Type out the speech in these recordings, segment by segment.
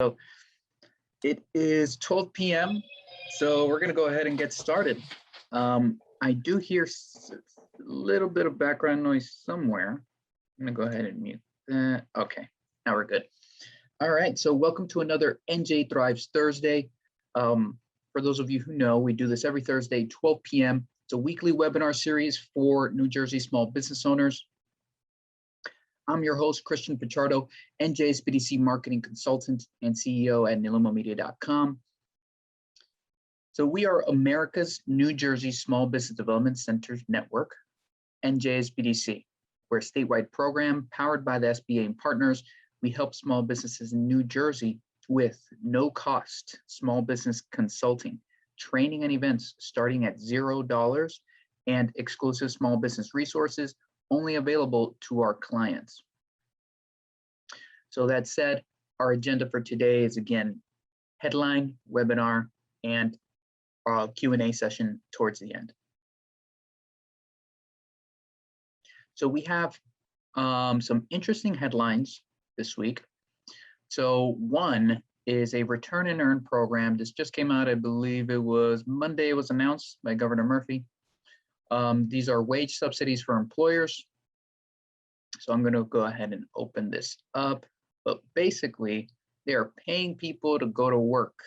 So it is 12 p.m. So we're going to go ahead and get started. I do hear a little bit of background noise somewhere. I'm going to go ahead and mute that. Okay, now we're good. All right, so welcome to another NJ Thrives Thursday. For those of you who know, we do this every Thursday, 12 p.m. It's a weekly webinar series for New Jersey small business owners. I'm your host, Christian Pichardo, NJSBDC marketing consultant and CEO at nilumomedia.com. So we are America's New Jersey Small Business Development Centers Network, NJSBDC. We're a statewide program powered by the SBA and partners. We help small businesses in New Jersey with no cost small business consulting, training and events starting at $0 and exclusive small business resources only available to our clients. So that said, our agenda for today is again, headline, webinar, and Q&A session towards the end. So we have some interesting headlines this week. So one is a return and earn program. This just came out, I believe it was Monday, it was announced by Governor Murphy. These are wage subsidies for employers. So I'm going to go ahead and open this up. But basically, they are paying people to go to work.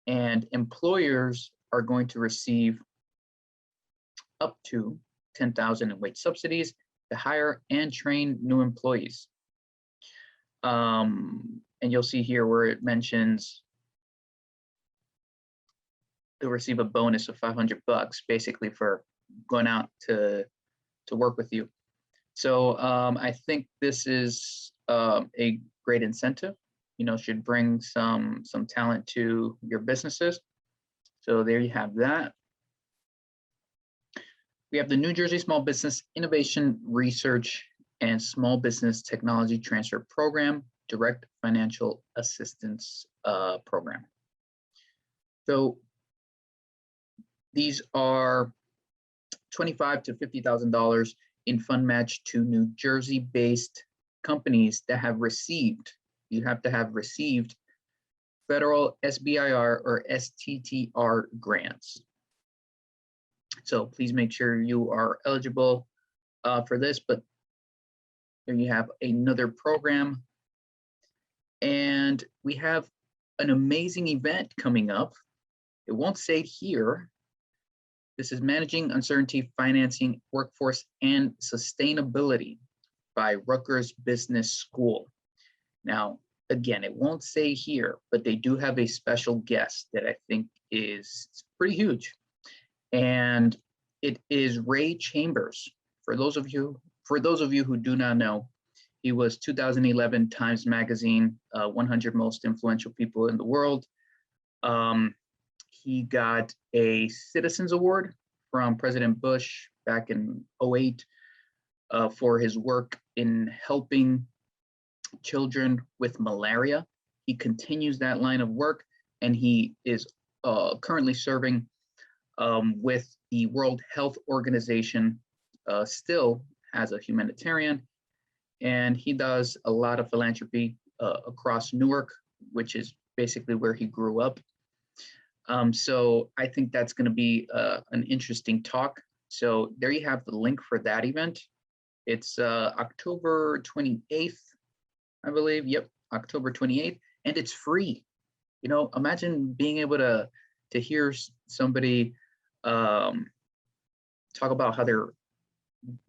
And employers are going to receive up to $10,000 in wage subsidies to hire and train new employees. And you'll see here where it mentions they'll receive a bonus of $500 basically for going out to work with you. So I think this is a great incentive, you know, should bring some talent to your businesses. So there you have that. We have the New Jersey Small Business Innovation Research and Small Business Technology Transfer Program, Direct Financial Assistance Program. So these are $25,000 to $50,000 in fund match to New Jersey-based companies that have received, you have to have received federal SBIR or STTR grants. So please make sure you are eligible for this, but there you have another program. And we have an amazing event coming up. It won't say it here. This is Managing Uncertainty, Financing, Workforce, and Sustainability by Rutgers Business School. Now, again, it won't say here, but they do have a special guest that I think is pretty huge. And it is Ray Chambers. For those of you who do not know, he was 2011 Times Magazine 100 Most Influential People in the World. He got a Citizens Award from President Bush back in 2008 for his work in helping children with malaria. He continues that line of work, and he is currently serving with the World Health Organization still as a humanitarian. And he does a lot of philanthropy across Newark, which is basically where he grew up. So I think that's going to be an interesting talk. So there you have the link for that event. It's October 28th, I believe. Yep, October 28th, and it's free. You know, imagine being able to hear somebody talk about how their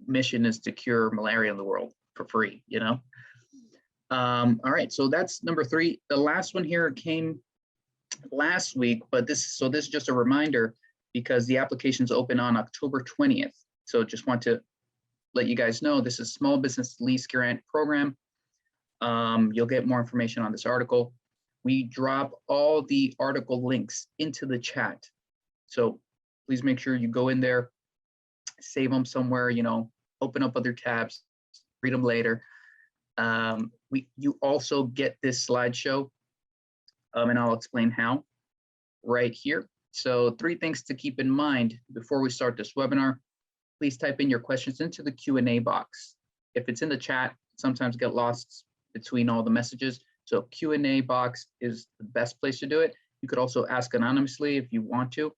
mission is to cure malaria in the world for free, you know? All right, so that's number 3. The last one here came last week, but this is just a reminder because the applications open on October 20th. So just want to let you guys know this is Small Business Lease Grant Program. You'll get more information on this article. We drop all the article links into the chat. So please make sure you go in there, save them somewhere, you know, open up other tabs, read them later. You also get this slideshow, and I'll explain how right here. So 3 things to keep in mind before we start this webinar. Please type in your questions into the Q&A box. If it's in the chat, sometimes get lost between all the messages. So Q&A box is the best place to do it. You could also ask anonymously if you want to.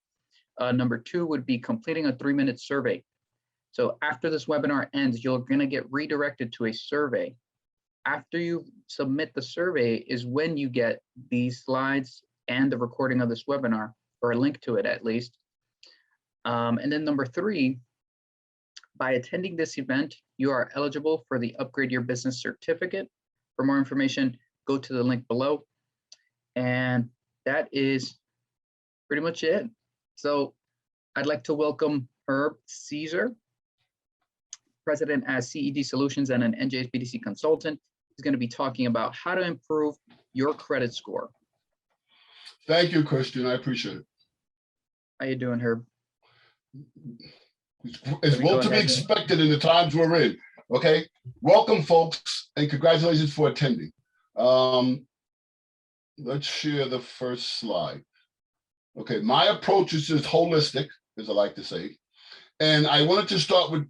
Number 2 would be completing a 3-minute survey. So after this webinar ends, you're going to get redirected to a survey. After you submit the survey is when you get these slides and the recording of this webinar, or a link to it at least. And then number 3, by attending this event, you are eligible for the Upgrade Your Business certificate. For more information, go to the link below. And that is pretty much it. So I'd like to welcome Herb Caesar, president at CED Solutions and an NJSBDC consultant. He's going to be talking about how to improve your credit score. Thank you, Christian. I appreciate it. How you doing, Herb? It's well to be expected in the times we're in. Okay. Welcome, folks, and congratulations for attending. Let's share the first slide. Okay, my approach is just holistic, as I like to say. And I wanted to start with,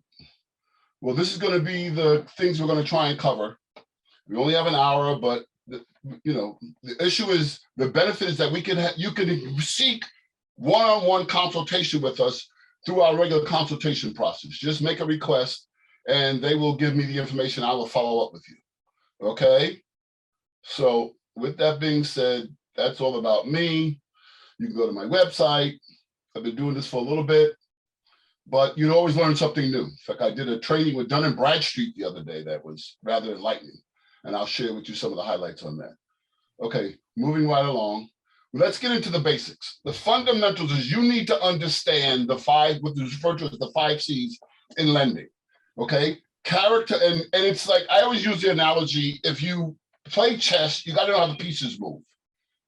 well, this is going to be the things we're going to try and cover. We only have an hour, but the issue is the benefit is that you can seek one-on-one consultation with us through our regular consultation process. Just make a request and they will give me the information. I will follow up with you. Okay. So with that being said, that's all about me. You can go to my website. I've been doing this for a little bit, but you'd always learn something new. In fact, I did a training with Dun & Bradstreet the other day that was rather enlightening, and I'll share with you some of the highlights on that. Okay, moving right along. Let's get into the basics. The fundamentals is you need to understand the 5, what is referred to as the 5 C's in lending. Okay, character, and it's like, I always use the analogy, if you play chess, you got to know how the pieces move.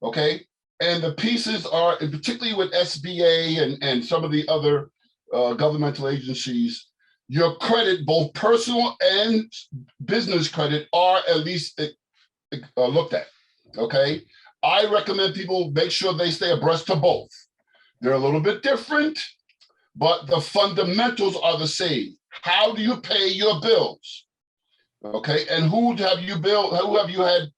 Okay, and the pieces are, and particularly with SBA and some of the other governmental agencies, your credit, both personal and business credit, are at least looked at. Okay, I recommend people make sure they stay abreast to both. They're a little bit different, but the fundamentals are the same. How do you pay your bills? Okay, and who have you had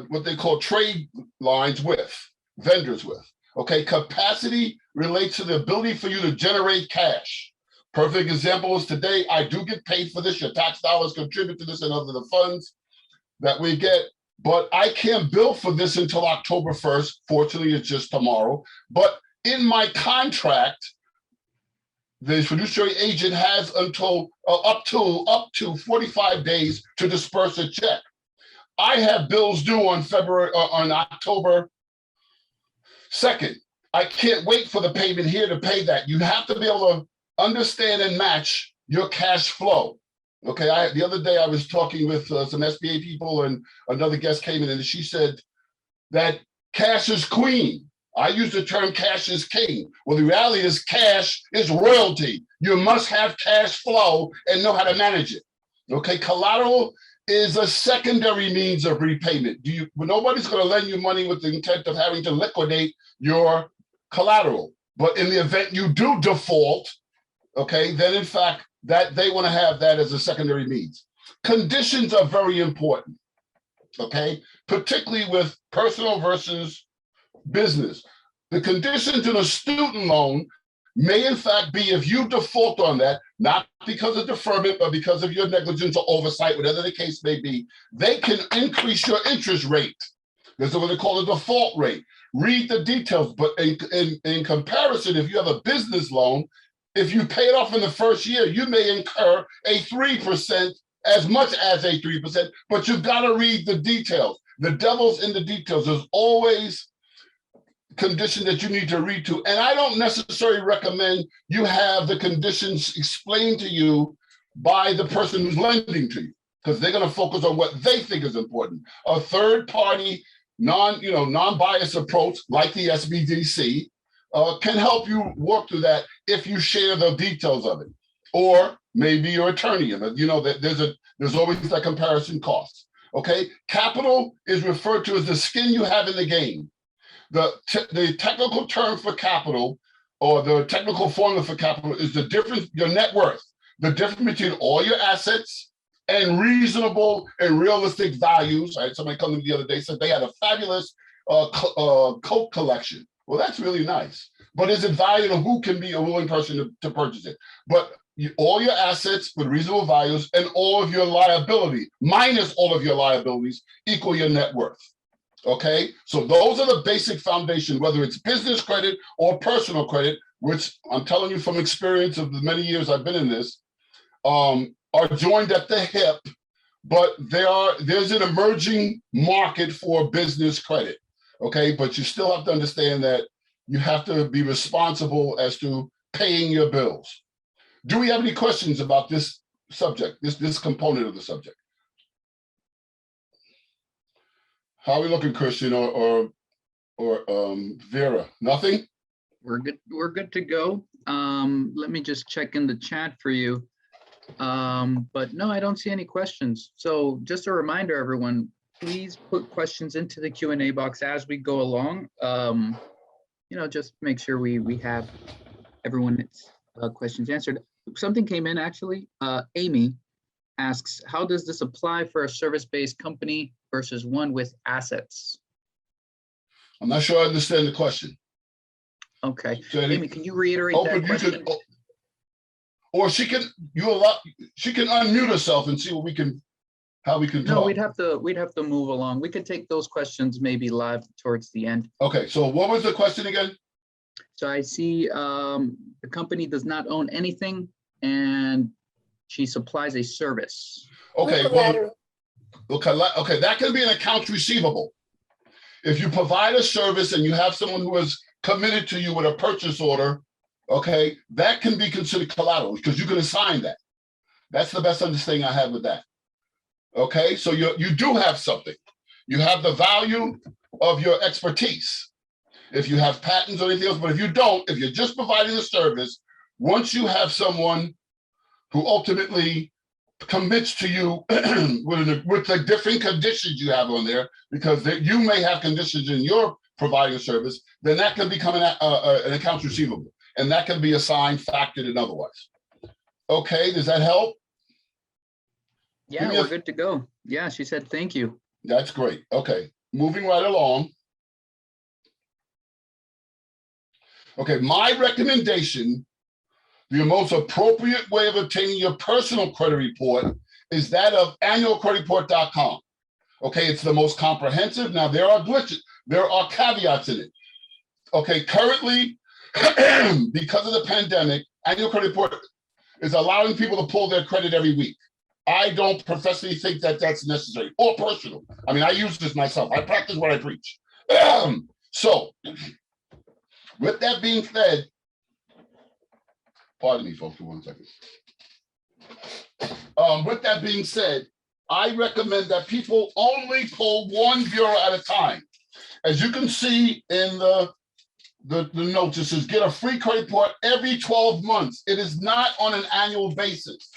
what they call trade lines with, vendors with? Okay, capacity relates to the ability for you to generate cash. Perfect example is today, I do get paid for this. Your tax dollars contribute to this and other the funds that we get, but I can't bill for this until October 1st. Fortunately, it's just tomorrow. But in my contract, the fiduciary agent has until up to 45 days to disperse a check. I have bills due on October 2nd. I can't wait for the payment here to pay that. You have to be able to understand and match your cash flow. Okay, the other day I was talking with some SBA people, and another guest came in and she said that cash is queen. I use the term cash is king. Well, the reality is cash is royalty. You must have cash flow and know how to manage it. Okay, collateral is a secondary means of repayment. Nobody's going to lend you money with the intent of having to liquidate your collateral. But in the event you do default, okay, then in fact, that they want to have that as a secondary means. Conditions are very important, okay, particularly with personal versus business. The conditions in a student loan may in fact be, if you default on that, not because of deferment, but because of your negligence or oversight, whatever the case may be, they can increase your interest rate. This is what they call a default rate. Read the details, but in comparison, if you have a business loan, if you pay it off in the first year, you may incur a 3%, as much as a 3%, but you've got to read the details. The devil's in the details. There's always condition that you need to read to. And I don't necessarily recommend you have the conditions explained to you by the person who's lending to you, because they're going to focus on what they think is important. A third party, non-biased approach like the SBDC can help you work through that if you share the details of it, or maybe your attorney. That there's always that comparison cost. Okay, capital is referred to as the skin you have in the game. The technical term for capital, or the technical formula for capital, is the difference, your net worth, the difference between all your assets and reasonable and realistic values. I had somebody come to me the other day, said they had a fabulous coat collection. Well, that's really nice. But is it valued, and who can be a willing person to purchase it? But all your assets with reasonable values and all of your liability, minus all of your liabilities, equal your net worth. Okay, so those are the basic foundation, whether it's business credit or personal credit, which I'm telling you from experience of the many years I've been in this, are joined at the hip, but there's an emerging market for business credit. Okay, but you still have to understand that you have to be responsible as to paying your bills. Do we have any questions about this subject, this component of the subject? How are we looking, Christian or Vera? Nothing? We're good. We're good to go. Let me just check in the chat for you. But no, I don't see any questions. So just a reminder, everyone, please put questions into the Q&A box as we go along. Just make sure we have everyone's questions answered. Something came in actually. Amy asks, how does this apply for a service-based company versus one with assets? I'm not sure I understand the question. Okay, So Amy, can you reiterate that question? Or she can unmute herself and see what how we can talk. No, we'd have to move along. We could take those questions maybe live towards the end. Okay, so what was the question again? So I see the company does not own anything and she supplies a service. Okay, okay, that can be an accounts receivable. If you provide a service and you have someone who is committed to you with a purchase order, okay, that can be considered collateral because you can assign that. That's the best understanding I have with that. Okay, so you do have something. You have the value of your expertise. If you have patents or anything else, but if you don't, if you're just providing a service, once you have someone who ultimately commits to you with the different conditions you have on there, because you may have conditions in your providing a service, then that can become an accounts receivable, and that can be assigned, factored, and otherwise. Okay, does that help? Yeah, we're good to go. Yeah, she said thank you. That's great. Okay, moving right along. Okay, my recommendation, the most appropriate way of obtaining your personal credit report is that of annualcreditreport.com. Okay, it's the most comprehensive. Now, there are glitches, there are caveats in it. Okay, currently, because of the pandemic, Annual Credit Report is allowing people to pull their credit every week. I don't professionally think that that's necessary or personal. I mean, I use this myself. I practice what I preach. So, with that being said, pardon me, folks, for 1 second. With that being said, I recommend that people only pull one bureau at a time. As you can see in the notes, it says get a free credit report every 12 months. It is not on an annual basis.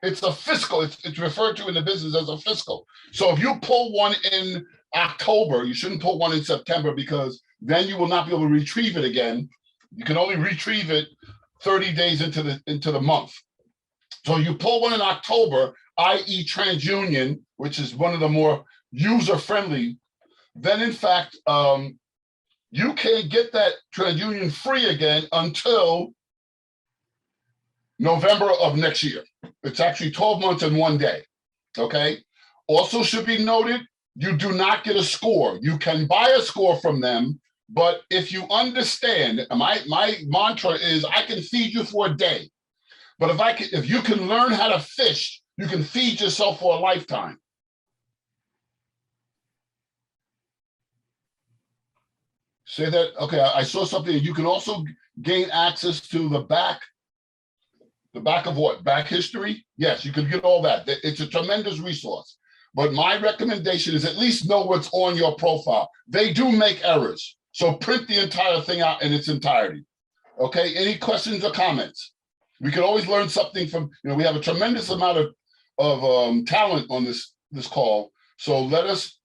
It's a fiscal, it's referred to in the business as a fiscal. So if you pull one in October, you shouldn't pull one in September because then you will not be able to retrieve it again. You can only retrieve it 30 days into the month. So you pull one in October, i.e. TransUnion, which is one of the more user-friendly, then in fact, you can't get that TransUnion free again until November of next year. It's actually 12 months and 1 day, okay? Also should be noted, you do not get a score. You can buy a score from them, but if you understand, my mantra is I can feed you for a day, but if you can learn how to fish, you can feed yourself for a lifetime. Say that, okay, I saw something. You can also gain access to the back of what? Back history? Yes, you can get all that. It's a tremendous resource. But my recommendation is at least know what's on your profile. They do make errors. So print the entire thing out in its entirety. Okay, any questions or comments? We can always learn something from, we have a tremendous amount of talent on this call. So let us,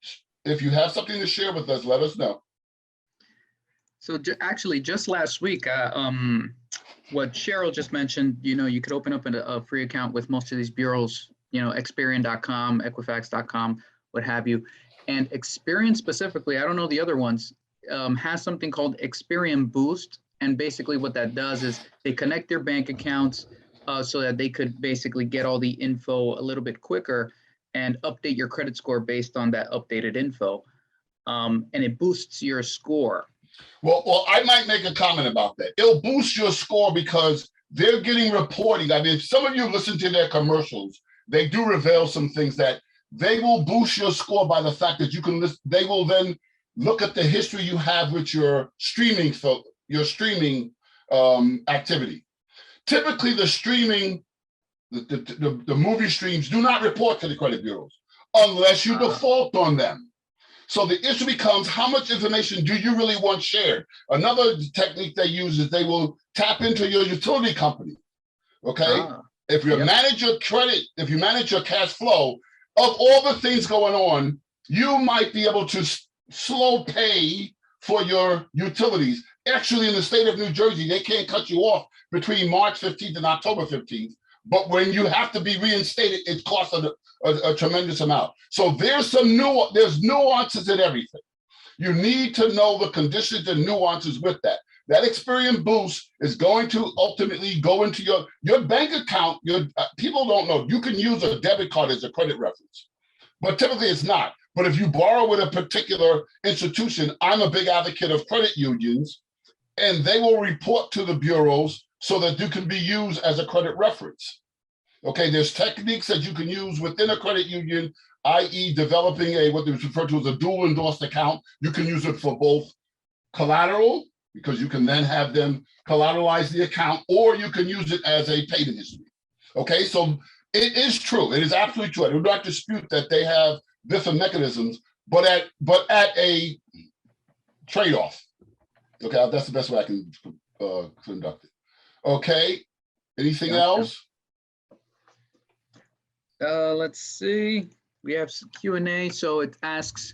if you have something to share with us, let us know. So actually, just last week, what Cheryl just mentioned, you could open up a free account with most of these bureaus Experian.com, Equifax.com, what have you. And Experian specifically, I don't know the other ones, has something called Experian Boost. And basically what that does is they connect their bank accounts so that they could basically get all the info a little bit quicker and update your credit score based on that updated info. And it boosts your score. Well, I might make a comment about that. It'll boost your score because they're getting reporting. I mean, if some of you listen to their commercials, they do reveal some things that they will boost your score by the fact that you can listen. They will then look at the history you have with your streaming activity. Typically, the movie streams do not report to the credit bureaus unless you default on them. So the issue becomes, how much information do you really want shared? Another technique they use is they will tap into your utility company. Okay. If you manage your credit, if you manage your cash flow, of all the things going on, you might be able to slow pay for your utilities. Actually, in the state of New Jersey, they can't cut you off between March 15th and October 15th. But when you have to be reinstated, it costs a tremendous amount. So there's nuances in everything. You need to know the conditions and nuances with that. That Experian Boost is going to ultimately go into your bank account. People don't know, you can use a debit card as a credit reference, but typically it's not. But if you borrow with a particular institution, I'm a big advocate of credit unions, and they will report to the bureaus so that you can be used as a credit reference. Okay, there's techniques that you can use within a credit union, i.e. developing what is referred to as a dual endorsed account. You can use it for both collateral, because you can then have them collateralize the account, or you can use it as a payment history. Okay, so it is true. It is absolutely true. I do not dispute that they have different mechanisms, but at a trade-off. Okay, that's the best way I can conduct it. Okay, anything else? Let's see. We have Q&A. So it asks,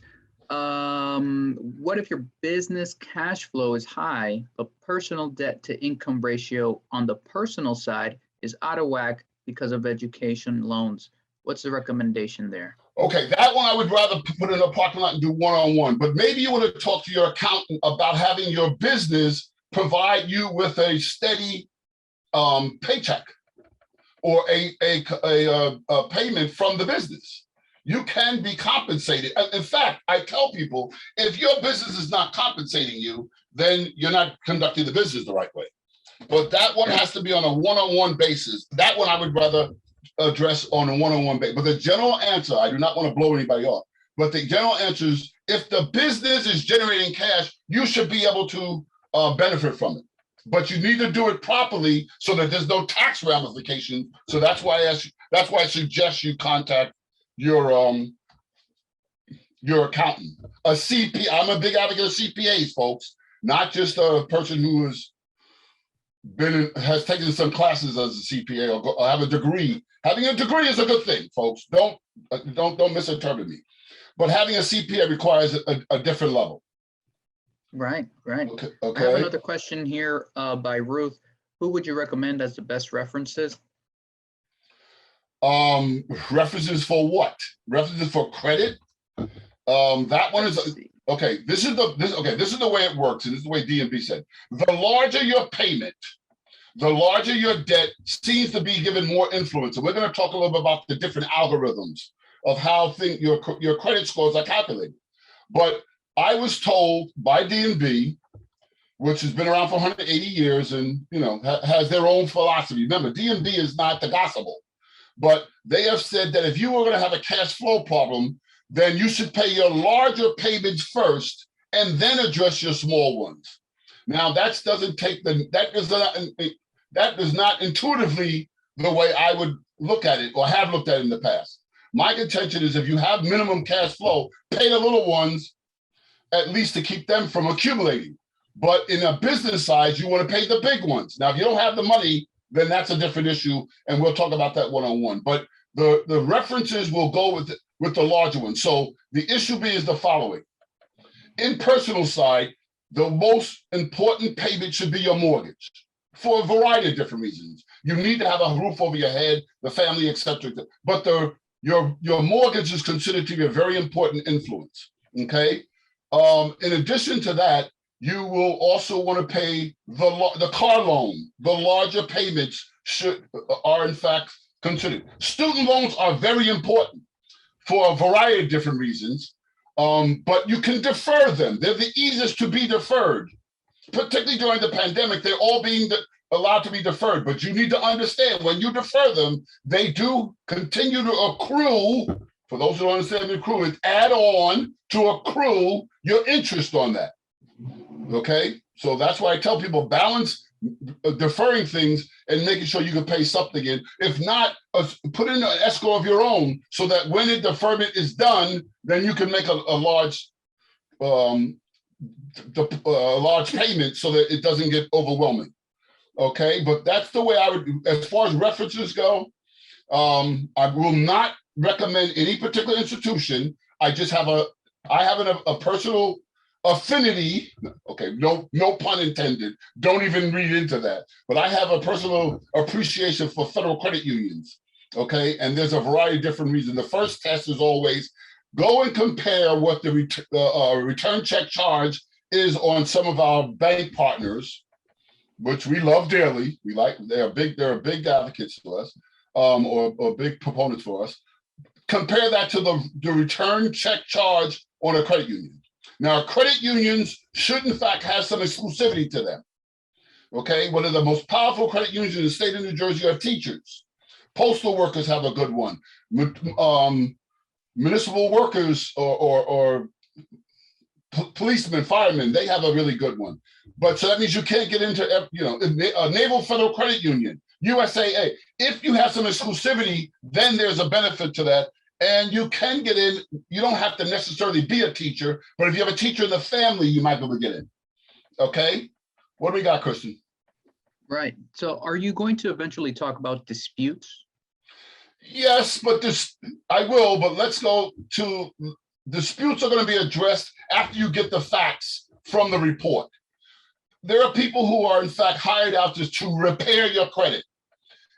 what if your business cash flow is high, but personal debt to income ratio on the personal side is out of whack because of education loans? What's the recommendation there? Okay, that one I would rather put in a parking lot and do one-on-one, but maybe you want to talk to your accountant about having your business provide you with a steady paycheck or a payment from the business. You can be compensated. In fact, I tell people, if your business is not compensating you, then you're not conducting the business the right way. But that one has to be on a one-on-one basis. That one I would rather address on a one-on-one basis. But the general answer, I do not want to blow anybody off, but the general answer is, if the business is generating cash, you should be able to benefit from it. But you need to do it properly so that there's no tax ramification. So that's why I suggest you contact your accountant. A CPA, I'm a big advocate of CPAs, folks, not just a person who has taken some classes as a CPA or have a degree. Having a degree is a good thing, folks. Don't misinterpret me. But having a CPA requires a different level. Right. Okay. I have another question here by Ruth. Who would you recommend as the best references? References for what? References for credit? That one is okay. This is the way it works, and this is the way DNB said. The larger your payment, the larger your debt seems to be given more influence. And we're going to talk a little bit about the different algorithms of how your credit scores are calculated. But I was told by DNB, which has been around for 180 years and has their own philosophy. Remember, DNB is not the gospel, but they have said that if you were going to have a cash flow problem, then you should pay your larger payments first and then address your small ones. Now, that is not intuitively the way I would look at it or have looked at it in the past. My contention is, if you have minimum cash flow, pay the little ones at least to keep them from accumulating. But in a business size, you want to pay the big ones. Now, if you don't have the money, then that's a different issue, and we'll talk about that one-on-one. But the references will go with the larger ones. So the issue is the following. In personal side, the most important payment should be your mortgage. for a variety of different reasons. You need to have a roof over your head, the family, etc. But your mortgage is considered to be a very important influence. Okay. In addition to that, you will also want to pay the car loan. The larger payments are in fact considered. Student loans are very important for a variety of different reasons, but you can defer them. They're the easiest to be deferred. Particularly during the pandemic, they're all being allowed to be deferred, but you need to understand when you defer them, they do continue to accrue. For those who don't understand the accrue, it's add on to accrue your interest on that. Okay, so that's why I tell people balance deferring things and making sure you can pay something in. If not, put in an escrow of your own so that when the deferment is done, then you can make a large payment so that it doesn't get overwhelming. Okay, but that's the way I would, as far as references go, I will not recommend any particular institution. I have a personal affinity. Okay, no pun intended. Don't even read into that. But I have a personal appreciation for federal credit unions. Okay, and there's a variety of different reasons. The first test is always go and compare what the return check charge is on some of our bank partners, which we love dearly. They're big advocates for us, or big proponents for us. Compare that to the return check charge on a credit union. Now, credit unions should in fact have some exclusivity to them. Okay, one of the most powerful credit unions in the state of New Jersey are teachers. Postal workers have a good one. Municipal workers or policemen, firemen, they have a really good one. But so that means you can't get into, a Naval Federal Credit Union, USAA. If you have some exclusivity, then there's a benefit to that. And you can get in. You don't have to necessarily be a teacher, but if you have a teacher in the family, you might be able to get in. Okay. What do we got, Kristen? Right. So are you going to eventually talk about disputes? Yes, but I will, but let's go to disputes are going to be addressed after you get the facts from the report. There are people who are in fact hired out to repair your credit.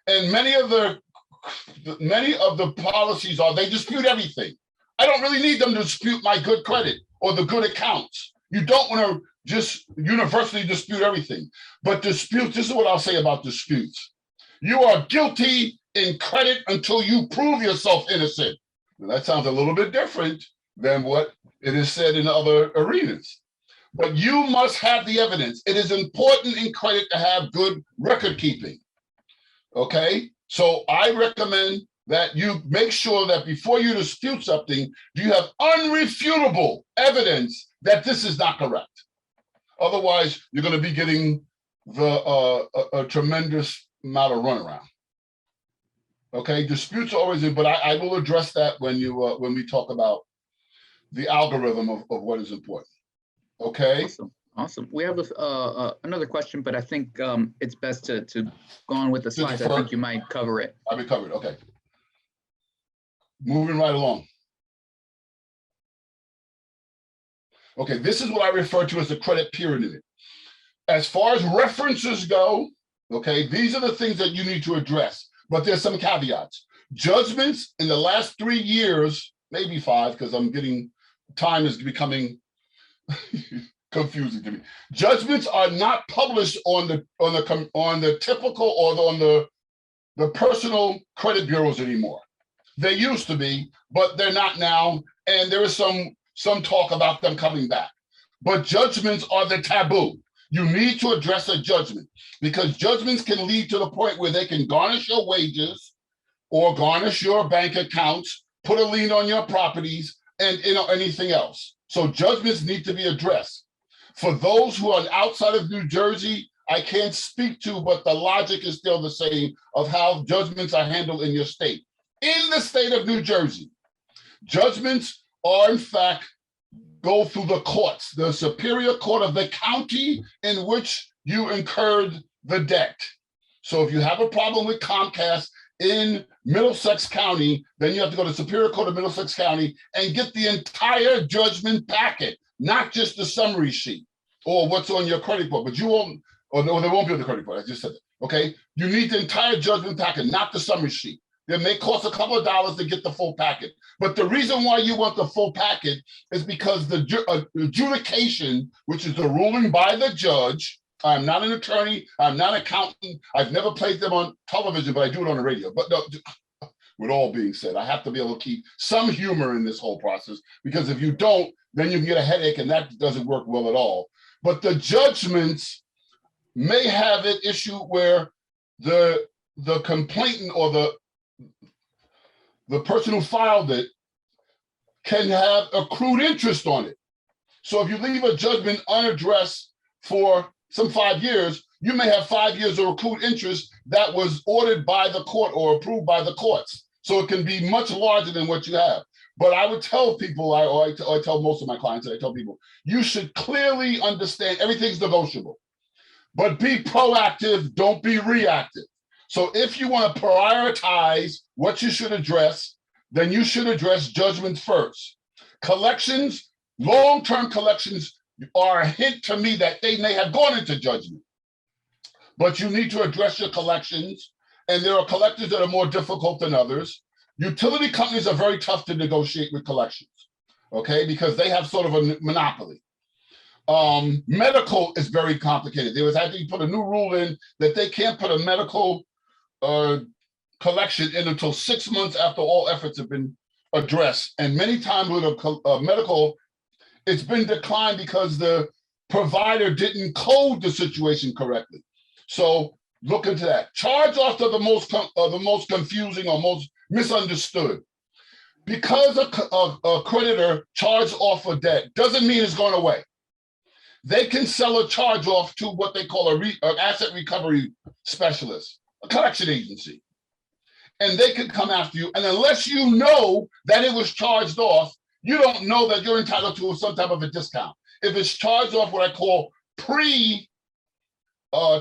And many of the policies are they dispute everything. I don't really need them to dispute my good credit or the good accounts. You don't want to just universally dispute everything. But disputes, this is what I'll say about disputes. You are guilty in credit until you prove yourself innocent. Now, that sounds a little bit different than what it is said in other arenas. But you must have the evidence. It is important in credit to have good record keeping. Okay? So I recommend that you make sure that before you dispute something, you have unrefutable evidence that this is not correct. Otherwise, you're going to be getting a tremendous amount of runaround. Okay, disputes are always in, but I will address that when we talk about the algorithm of what is important. Okay. Awesome. We have another question, but I think it's best to go on with the slides. I think you might cover it. I'll be covered. Okay. Moving right along. Okay, this is what I refer to as the credit pyramid. As far as references go, okay, these are the things that you need to address, but there's some caveats. Judgments in the last 3 years, maybe 5, because time is becoming confusing to me. Judgments are not published on the typical or on the personal credit bureaus anymore. They used to be, but they're not now, and there is some talk about them coming back. But judgments are the taboo. You need to address a judgment because judgments can lead to the point where they can garnish your wages or garnish your bank accounts, put a lien on your properties, and anything else. So judgments need to be addressed. For those who are outside of New Jersey, I can't speak to, but the logic is still the same of how judgments are handled in your state. In the state of New Jersey, judgments are in fact go through the courts, the Superior Court of the county in which you incurred the debt. So if you have a problem with Comcast in Middlesex County, then you have to go to the Superior Court of Middlesex County and get the entire judgment packet, not just the summary sheet or what's on your credit report. But you won't, or no, there won't be on the credit report. I just said that. Okay, you need the entire judgment packet, not the summary sheet. It may cost a couple of dollars to get the full packet, but the reason why you want the full packet is because the adjudication, which is the ruling by the judge. I'm not an attorney. I'm not an accountant. I've never played them on television, but I do it on the radio. But no, with all being said, I have to be able to keep some humor in this whole process, because if you don't, then you can get a headache, and that doesn't work well at all. But the judgments may have an issue where the complainant or the person who filed it can have accrued interest on it. So if you leave a judgment unaddressed for some 5 years, you may have 5 years of accrued interest that was ordered by the court or approved by the courts. So it can be much larger than what you have. But I would tell people, I tell most of my clients, I tell people, you should clearly understand everything's negotiable, but be proactive, don't be reactive. So if you want to prioritize what you should address, then you should address judgments first. Collections, long-term collections are a hint to me that they may have gone into judgment. But you need to address your collections, and there are collectors that are more difficult than others. Utility companies are very tough to negotiate with collections, okay, because they have sort of a monopoly. Medical is very complicated. There was actually put a new rule in that they can't put a medical collection in until 6 months after all efforts have been addressed. And many times with a medical, it's been declined because the provider didn't code the situation correctly. So look into that. Charge-offs are the most confusing or most misunderstood. Because a creditor charged off a debt doesn't mean it's going away. They can sell a charge-off to what they call an asset recovery specialist, a collection agency. And they can come after you. And unless you know that it was charged off, you don't know that you're entitled to some type of a discount. If it's charged off what I call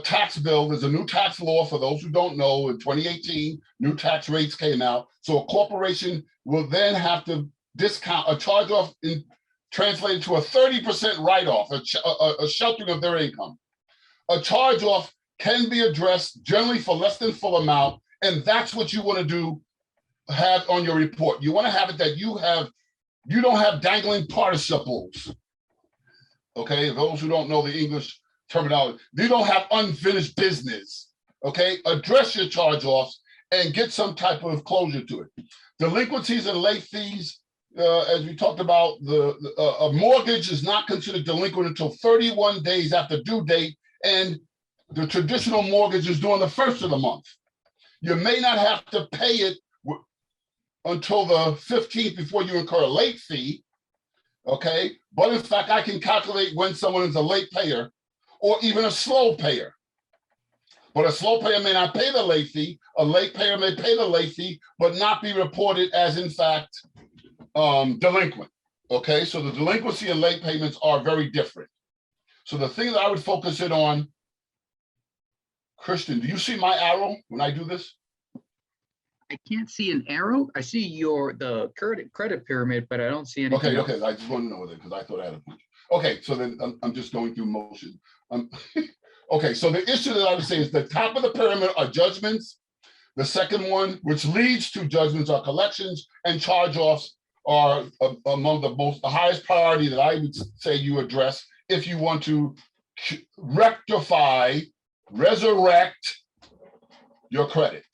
tax bill, there's a new tax law for those who don't know. In 2018, new tax rates came out. So a corporation will then have to discount a charge off translated to a 30% write-off, a sheltering of their income. A charge off can be addressed generally for less than full amount, and that's what you want to have on your report. You want to have it that you don't have dangling participles. Okay, those who don't know the English terminology, you don't have unfinished business. Okay, address your charge-offs and get some type of closure to it. Delinquencies and late fees, as we talked about, a mortgage is not considered delinquent until 31 days after due date, and the traditional mortgage is due on the first of the month. You may not have to pay it until the 15th before you incur a late fee, okay? But in fact, I can calculate when someone is a late payer or even a slow payer. But a slow payer may not pay the late fee. A late payer may pay the late fee, but not be reported as, in fact, delinquent, okay? So the delinquency and late payments are very different. So the thing that I would focus it on, Christian, do you see my arrow when I do this? I can't see an arrow. I see the credit pyramid, but I don't see anything. Okay, I just want to know that because I thought I had a point. Okay, so then I'm just going through motion. Okay, so the issue that I would say is the top of the pyramid are judgments. The second one, which leads to judgments, are collections, and charge-offs are among the highest priority that I would say you address if you want to resurrect your credit.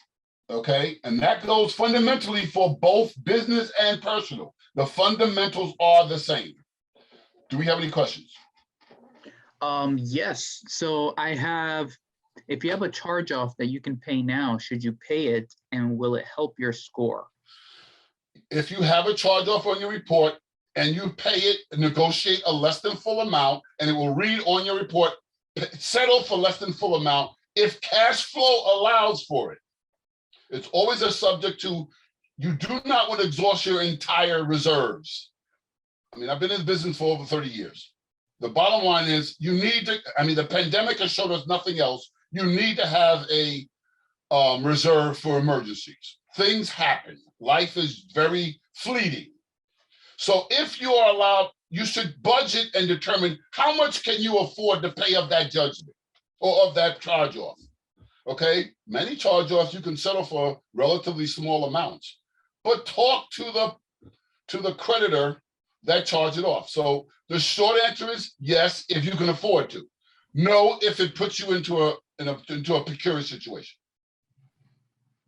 Okay, and that goes fundamentally for both business and personal. The fundamentals are the same. Do we have any questions? Yes. So if you have a charge off that you can pay now, should you pay it, and will it help your score? If you have a charge off on your report and you pay it, negotiate a less than full amount, and it will read on your report, settle for less than full amount if cash flow allows for it. It's always a subject to, you do not want to exhaust your entire reserves. I mean, I've been in business for over 30 years. The bottom line is you need to, the pandemic has showed us nothing else. You need to have a reserve for emergencies. Things happen. Life is very fleeting. So if you are allowed, you should budget and determine how much can you afford to pay of that judgment. or of that charge off. Okay, many charge offs you can settle for relatively small amounts, but talk to the creditor that charged it off. So the short answer is yes, if you can afford to. No, if it puts you into a precarious situation.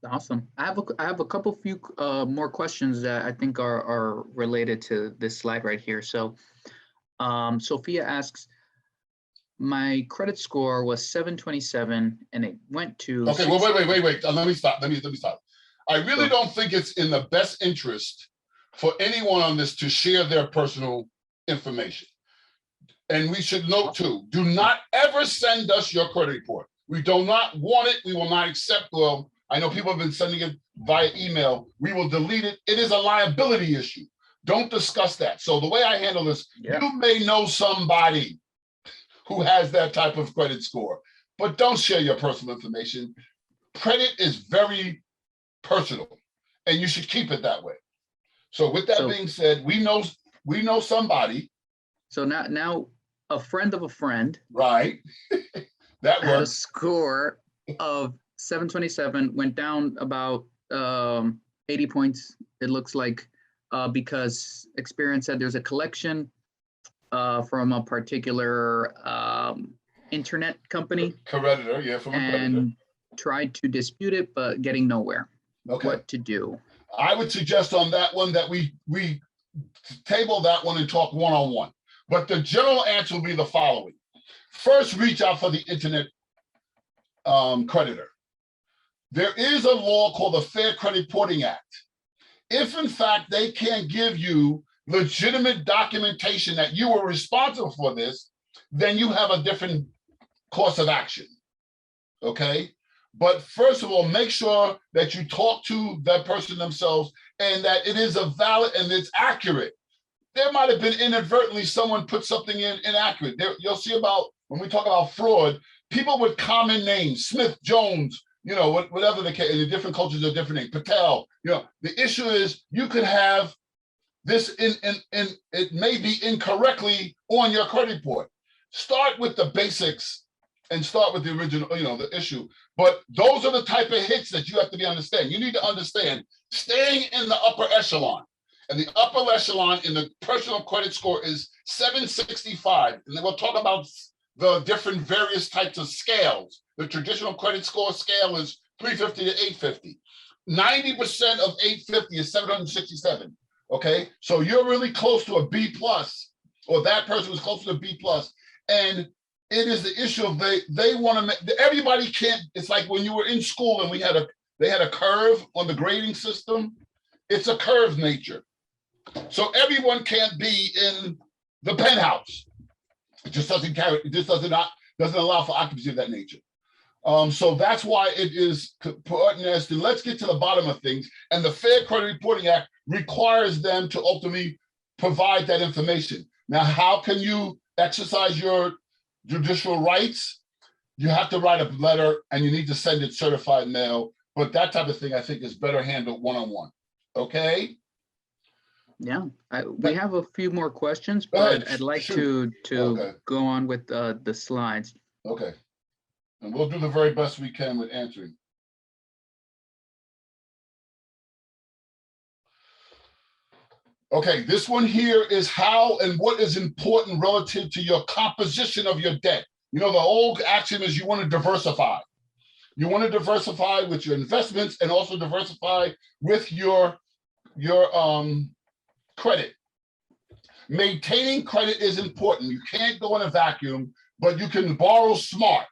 Awesome. I have a couple few more questions that I think are related to this slide right here. So Sophia asks, my credit score was 727 and it went to Okay, well, wait. Let me stop. Let me stop. I really don't think it's in the best interest for anyone on this to share their personal information. And we should note too, do not ever send us your credit report. We do not want it. We will not accept. Well, I know people have been sending it via email. We will delete it. It is a liability issue. Don't discuss that. So the way I handle this, you may know somebody who has that type of credit score, but don't share your personal information. Credit is very personal and you should keep it that way. So with that being said, we know somebody. So now a friend of a friend, right? That had a score of 727, went down about 80 points. It looks like because Experian said there's a collection from a particular internet company. Creditor, yeah, from a creditor. And tried to dispute it, but getting nowhere. Okay. What to do? I would suggest on that one that we table that one and talk one-on-one. But the general answer will be the following. First, reach out for the internet creditor. There is a law called the Fair Credit Reporting Act. If in fact they can't give you legitimate documentation that you were responsible for this, then you have a different course of action, okay? But first of all, make sure that you talk to that person themselves and that it is a valid and it's accurate. There might have been inadvertently someone put something in inaccurate. You'll see about, when we talk about fraud, people with common names, Smith, Jones, you know, whatever the case, in the different cultures are different names, Patel, you know, the issue is you could have this it may be incorrectly on your credit report. Start with the basics and start with the original, you know, the issue. But those are the type of hits that you have to understand. You need to understand staying in the upper echelon. And the upper echelon in the personal credit score is 765. And then we'll talk about the different various types of scales. The traditional credit score scale is 350 to 850. 90% of 850 is 767. Okay, so you're really close to a B plus, or that person was close to a B plus. And it is the issue of they want to make, everybody can't, it's like when you were in school and they had a curve on the grading system. It's a curve nature. So everyone can't be in the penthouse. It just doesn't carry, it just doesn't allow for occupancy of that nature. So that's why it is pertinent. Let's get to the bottom of things. And the Fair Credit Reporting Act requires them to ultimately provide that information. Now, how can you exercise your judicial rights? You have to write a letter and you need to send it certified mail. But that type of thing, I think, is better handled one-on-one. Okay? Yeah, we have a few more questions, but I'd like to go on with the slides. Okay. And we'll do the very best we can with answering. Okay, this one here is how and what is important relative to your composition of your debt. You know, the old axiom is you want to diversify. You want to diversify with your investments and also diversify with your credit. Maintaining credit is important. You can't go in a vacuum, but you can borrow smart.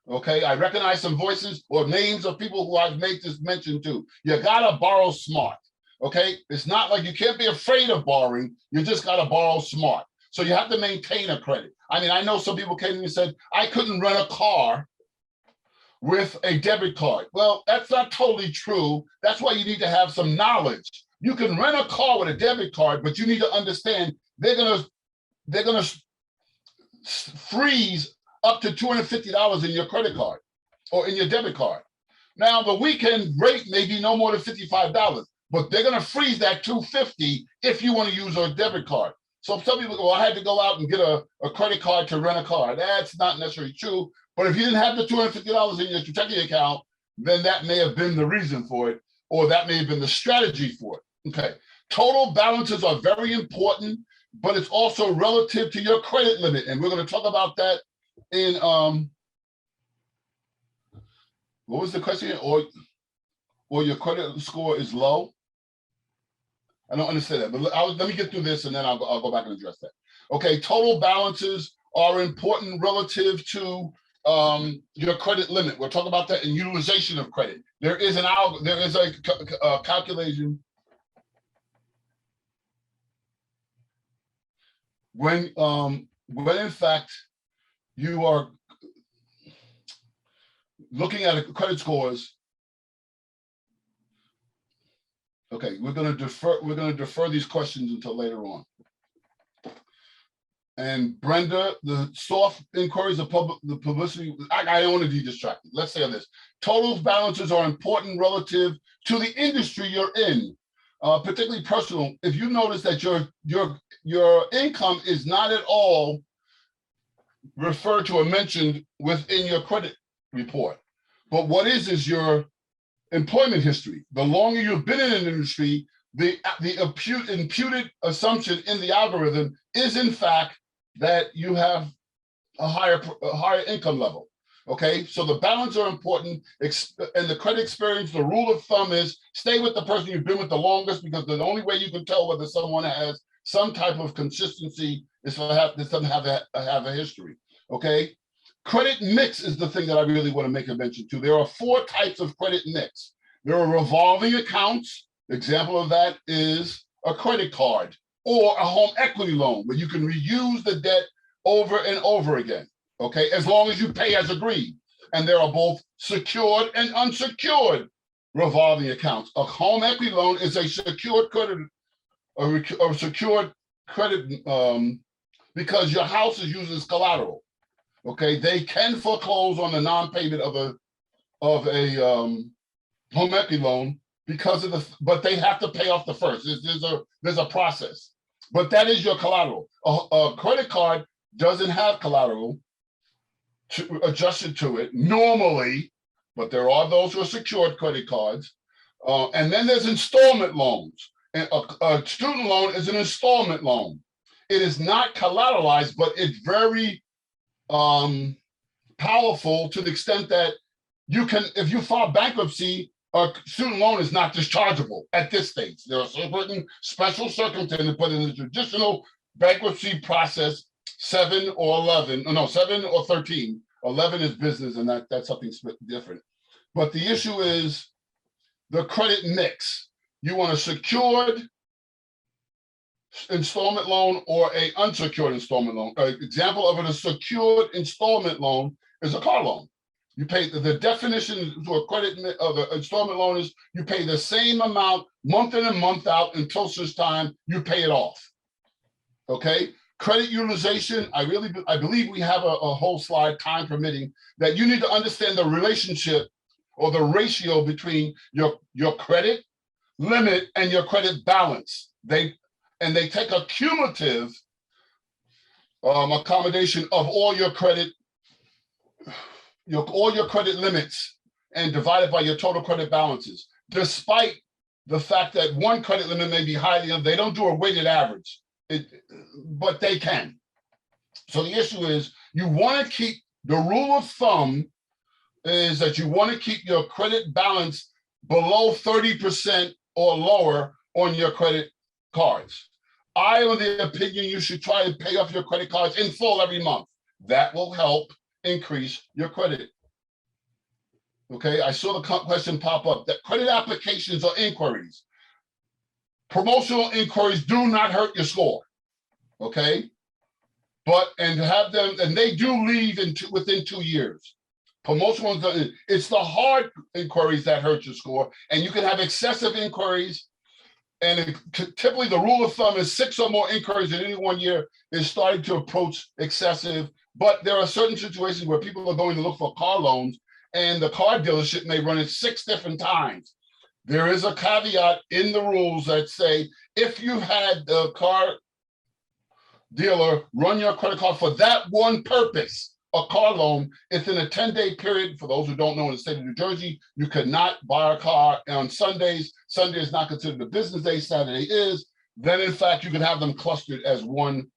Okay, I recognize some voices or names of people who I've made this mention to. You gotta borrow smart. Okay, it's not like you can't be afraid of borrowing. You just gotta borrow smart. So you have to maintain a credit. I mean, I know some people came to me and said, I couldn't rent a car with a debit card. Well, that's not totally true. That's why you need to have some knowledge. You can rent a car with a debit card, but you need to understand they're gonna freeze up to $250 in your credit card or in your debit card. Now, the weekend rate may be no more than $55, but they're gonna freeze that $250 if you wanna use a debit card. So some people go, well, I had to go out and get a credit card to rent a car. That's not necessarily true, But if you didn't have the $250 in your checking account, then that may have been the reason for it, or that may have been the strategy for it. Okay. Total balances are very important, but it's also relative to your credit limit. And we're going to talk about that in, what was the question? Or your credit score is low? I don't understand that, but let me get through this and then I'll go back and address that. Okay, total balances are important relative to your credit limit. We'll talk about that in utilization of credit. There is a calculation when in fact you are looking at credit scores. Okay, we're going to defer these questions until later on. And Brenda, the soft inquiries, the publicity, I don't want to be distracted. Let's say on this. Total balances are important relative to the industry you're in, particularly personal. If you notice that your income is not at all referred to or mentioned within your credit report, but what is your employment history. The longer you've been in an industry, the imputed assumption in the algorithm is in fact that you have a higher income level. Okay, so the balance are important, and the credit experience, the rule of thumb is stay with the person you've been with the longest, because the only way you can tell whether someone has some type of consistency is for them to have a history. Okay, credit mix is the thing that I really want to make a mention to. There are 4 types of credit mix. There are revolving accounts. Example of that is a credit card or a home equity loan, where you can reuse the debt over and over again. Okay, as long as you pay as agreed. And there are both secured and unsecured revolving accounts. A home equity loan is a secured credit, because your house is used as collateral. Okay, they can foreclose on the non-payment of a home equity loan but they have to pay off the first. There's a process, but that is your collateral. A credit card doesn't have collateral adjusted to it normally, but there are those who are secured credit cards. And then there's installment loans. And a student loan is an installment loan. It is not collateralized, but it's very powerful to the extent that you can, if you file bankruptcy, a student loan is not dischargeable at this stage. There are certain special circumstances, but in the traditional bankruptcy process, 7 or 13, 11 is business, and that's something different. But the issue is the credit mix. You want a secured installment loan or an unsecured installment loan. An example of a secured installment loan is a car loan. You pay the definition to a credit of an installment loan is you pay the same amount month in and month out until such time you pay it off. Okay, credit utilization. I believe we have a whole slide, time permitting, that you need to understand the relationship or the ratio between your credit limit and your credit balance. They take a cumulative accommodation of all your credit limits and divide it by your total credit balances, despite the fact that one credit limit may be higher. They don't do a weighted average, but they can. So the issue is you want to keep, the rule of thumb is that you want to keep your credit balance below 30% or lower on your credit cards. I am of the opinion you should try to pay off your credit cards in full every month. That will help increase your credit. Okay, I saw the question pop up that credit applications or inquiries. Promotional inquiries do not hurt your score. Okay, and they do leave within 2 years. Promotional, it's the hard inquiries that hurt your score, and you can have excessive inquiries. And typically the rule of thumb is 6 or more inquiries in any 1 year is starting to approach excessive. But there are certain situations where people are going to look for car loans, and the car dealership may run it 6 different times. There is a caveat in the rules that say, if you had the car dealer run your credit card for that one purpose a car loan, it's in a 10-day period. For those who don't know, in the state of New Jersey, you cannot buy a car on Sundays. Sunday is not considered a business day, Saturday is. Then in fact, you can have them clustered as one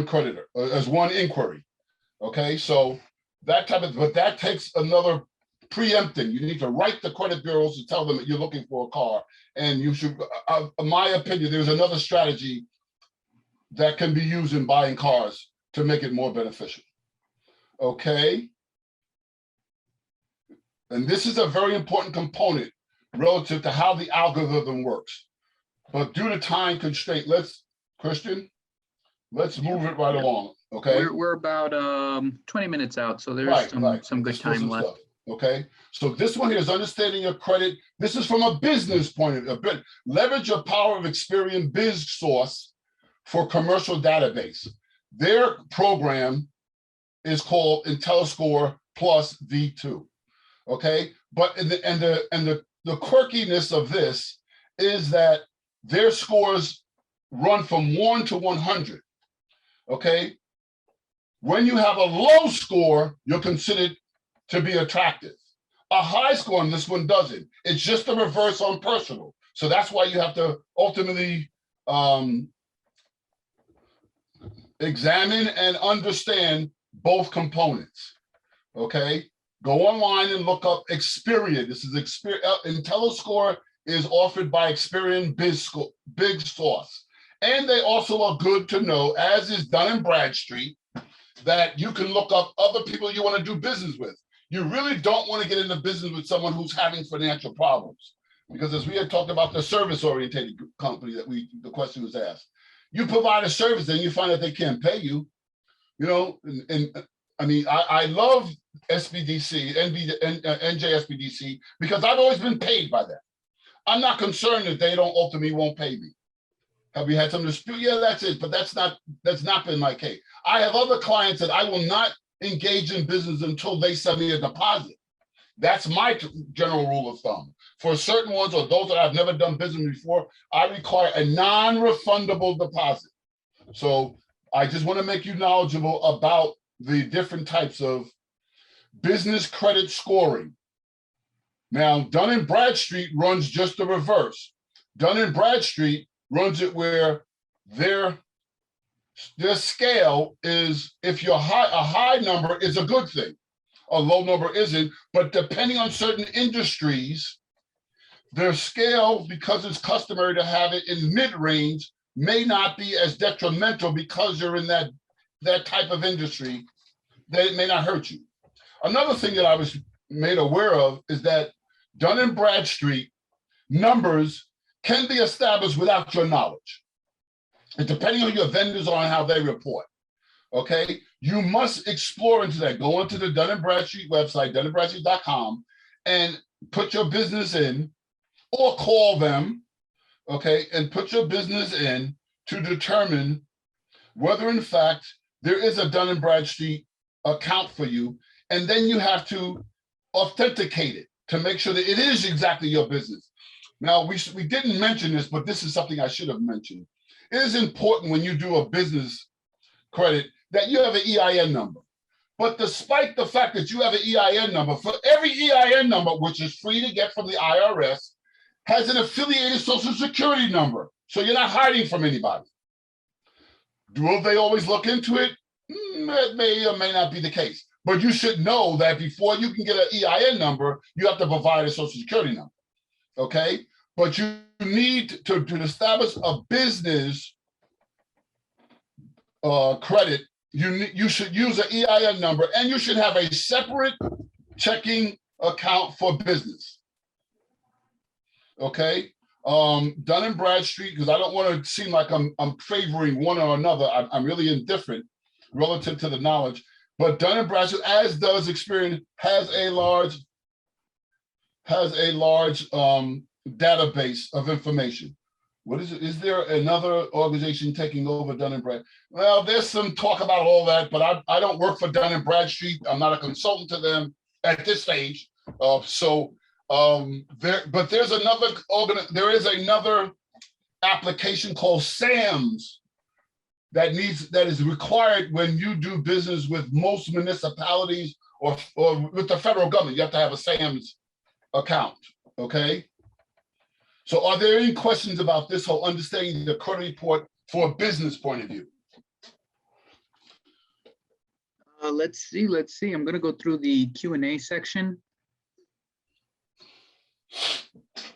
creditor, as one inquiry. Okay, so that type of, but that takes another preempting. You need to write the credit bureaus to tell them that you're looking for a car. And you should, in my opinion, there's another strategy that can be used in buying cars to make it more beneficial. Okay. And this is a very important component relative to how the algorithm works. But due to time constraint, Christian, let's move it right along. Okay. We're about 20 minutes out, so there's some good time left. Stuff. Okay. So this one here is understanding your credit. This is from a business point of view. Leverage your power of Experian BizSource for commercial database. Their program is called IntelliScore Plus V2. Okay. But the quirkiness of this is that their scores run from 1 to 100. Okay. When you have a low score, you're considered to be attractive. A high score, and this one doesn't. It's just the reverse on personal. So that's why you have to ultimately examine and understand both components. Okay. Go online and look up Experian. This is Experian. IntelliScore is offered by Experian BizSource. And they also are good to know, as is Dun & Bradstreet, that you can look up other people you want to do business with. You really don't want to get into business with someone who's having financial problems. Because as we had talked about the service-oriented company that the question was asked, you provide a service and you find that they can't pay you, you know, and I mean, I love SBDC, NJSBDC, because I've always been paid by them. I'm not concerned that they don't ultimately won't pay me. Have we had some dispute? Yeah, that's it, but that's not been my case. I have other clients that I will not engage in business until they send me a deposit. That's my general rule of thumb. For certain ones or those that I've never done business before, I require a non-refundable deposit. So I just want to make you knowledgeable about the different types of business credit scoring. Now, Dun & Bradstreet runs just the reverse. Dun & Bradstreet runs it where their scale is, if you're a high number is a good thing, a low number isn't, but depending on certain industries, their scale, because it's customary to have it in mid-range, may not be as detrimental because you're in that type of industry, that it may not hurt you. Another thing that I was made aware of is that Dun & Bradstreet numbers can be established without your knowledge. And depending on your vendors are and how they report, okay? You must explore into that. Go into the Dun & Bradstreet website, dunandbradstreet.com, and put your business in, or call them, okay, and put your business in to determine whether in fact there is a Dun & Bradstreet account for you, and then you have to authenticate it to make sure that it is exactly your business. Now, we didn't mention this, but this is something I should have mentioned. It is important when you do a business credit that you have an EIN number. But despite the fact that you have an EIN number, for every EIN number, which is free to get from the IRS, has an affiliated social security number. So you're not hiding from anybody. Will they always look into it? That may or may not be the case. But you should know that before you can get an EIN number, you have to provide a social security number. Okay? But you need to establish a business credit. You should use an EIN number, and you should have a separate checking account for business. Okay? Dun & Bradstreet, because I don't want to seem like I'm favoring one or another. I'm really indifferent relative to the knowledge. But Dun & Bradstreet, as does Experian, has a large database of information. What is it? Is there another organization taking over Dun & Bradstreet? Well, there's some talk about all that, but I don't work for Dun & Bradstreet. I'm not a consultant to them at this stage. There is another application called SAMS that is required when you do business with most municipalities or with the federal government. You have to have a SAMS account, okay? So are there any questions about this whole understanding the credit report for a business point of view? Let's see. I'm going to go through the Q&A section.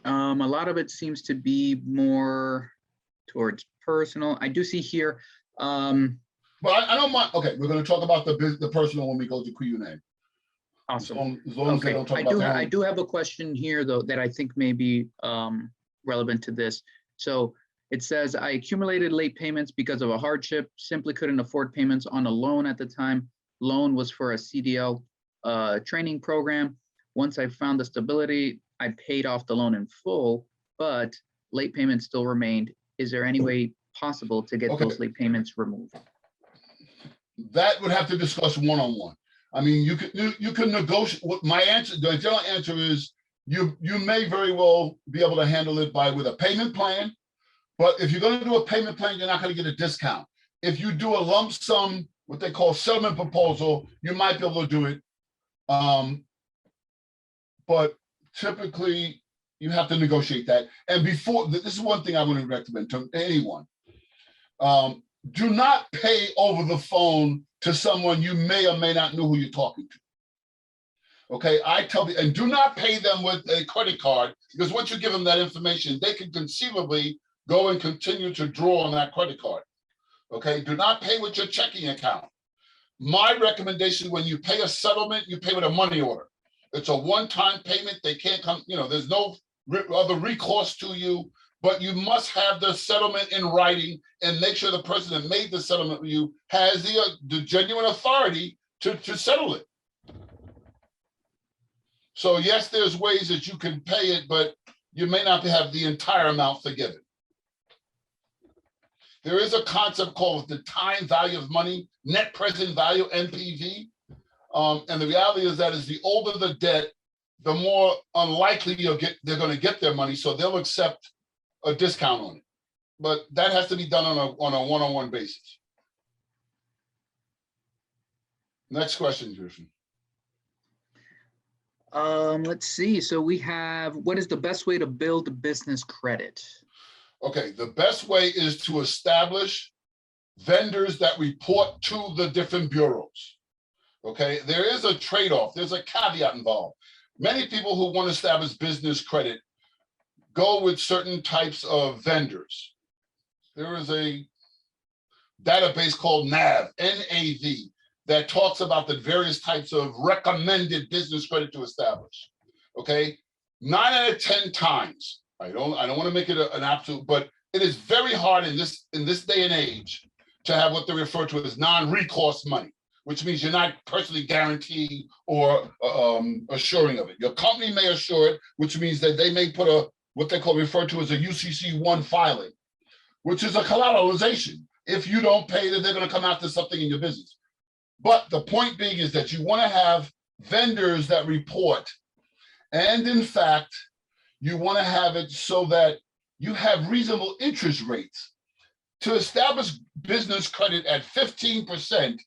A lot of it seems to be more towards personal. I do see here. But I don't mind. Okay, we're going to talk about the personal when we go to Q&A. Awesome. As long as they don't talk about their I own. do have a question here, though, that I think may be relevant to this. So it says, I accumulated late payments because of a hardship, simply couldn't afford payments on a loan at the time. Loan was for a CDL training program. Once I found the stability, I paid off the loan in full, but late payments still remained. Is there any way possible to get those late payments removed? That would have to discuss one-on-one. I mean, you can negotiate. What my answer, the general answer is, you may very well be able to handle it with a payment plan. But if you're going to do a payment plan, you're not going to get a discount. If you do a lump sum, what they call settlement proposal, you might be able to do it. But typically, you have to negotiate that. And before, this is one thing I would recommend to anyone. Do not pay over the phone to someone you may or may not know who you're talking to. Okay, I tell you, and do not pay them with a credit card, because once you give them that information, they can conceivably go and continue to draw on that credit card. Okay, do not pay with your checking account. My recommendation, when you pay a settlement, you pay with a money order. It's a one-time payment. They can't come, there's no other recourse to you, but you must have the settlement in writing and make sure the person that made the settlement with you has the genuine authority to settle it. So yes, there's ways that you can pay it, but you may not have the entire amount forgiven. There is a concept called the time value of money, net present value, NPV. And the reality is that the older the debt, the more unlikely they're going to get their money, so they'll accept a discount on it. But that has to be done on a one-on-one basis. Next question, Griffin. Let's see. So we have, what is the best way to build business credit? Okay, the best way is to establish vendors that report to the different bureaus. Okay, there is a trade-off. There's a caveat involved. Many people who want to establish business credit go with certain types of vendors. There is a database called NAV, N-A-V, that talks about the various types of recommended business credit to establish. Okay, 9 out of 10 times. I don't want to make it an absolute, but it is very hard in this day and age to have what they refer to as non-recourse money, which means you're not personally guaranteed or assuring of it. Your company may assure it, which means that they may put what they refer to as a UCC-1 filing, which is a collateralization. If you don't pay, then they're going to come after something in your business. But the point being is that you want to have vendors that report, and in fact, you want to have it so that you have reasonable interest rates. To establish business credit at 15%,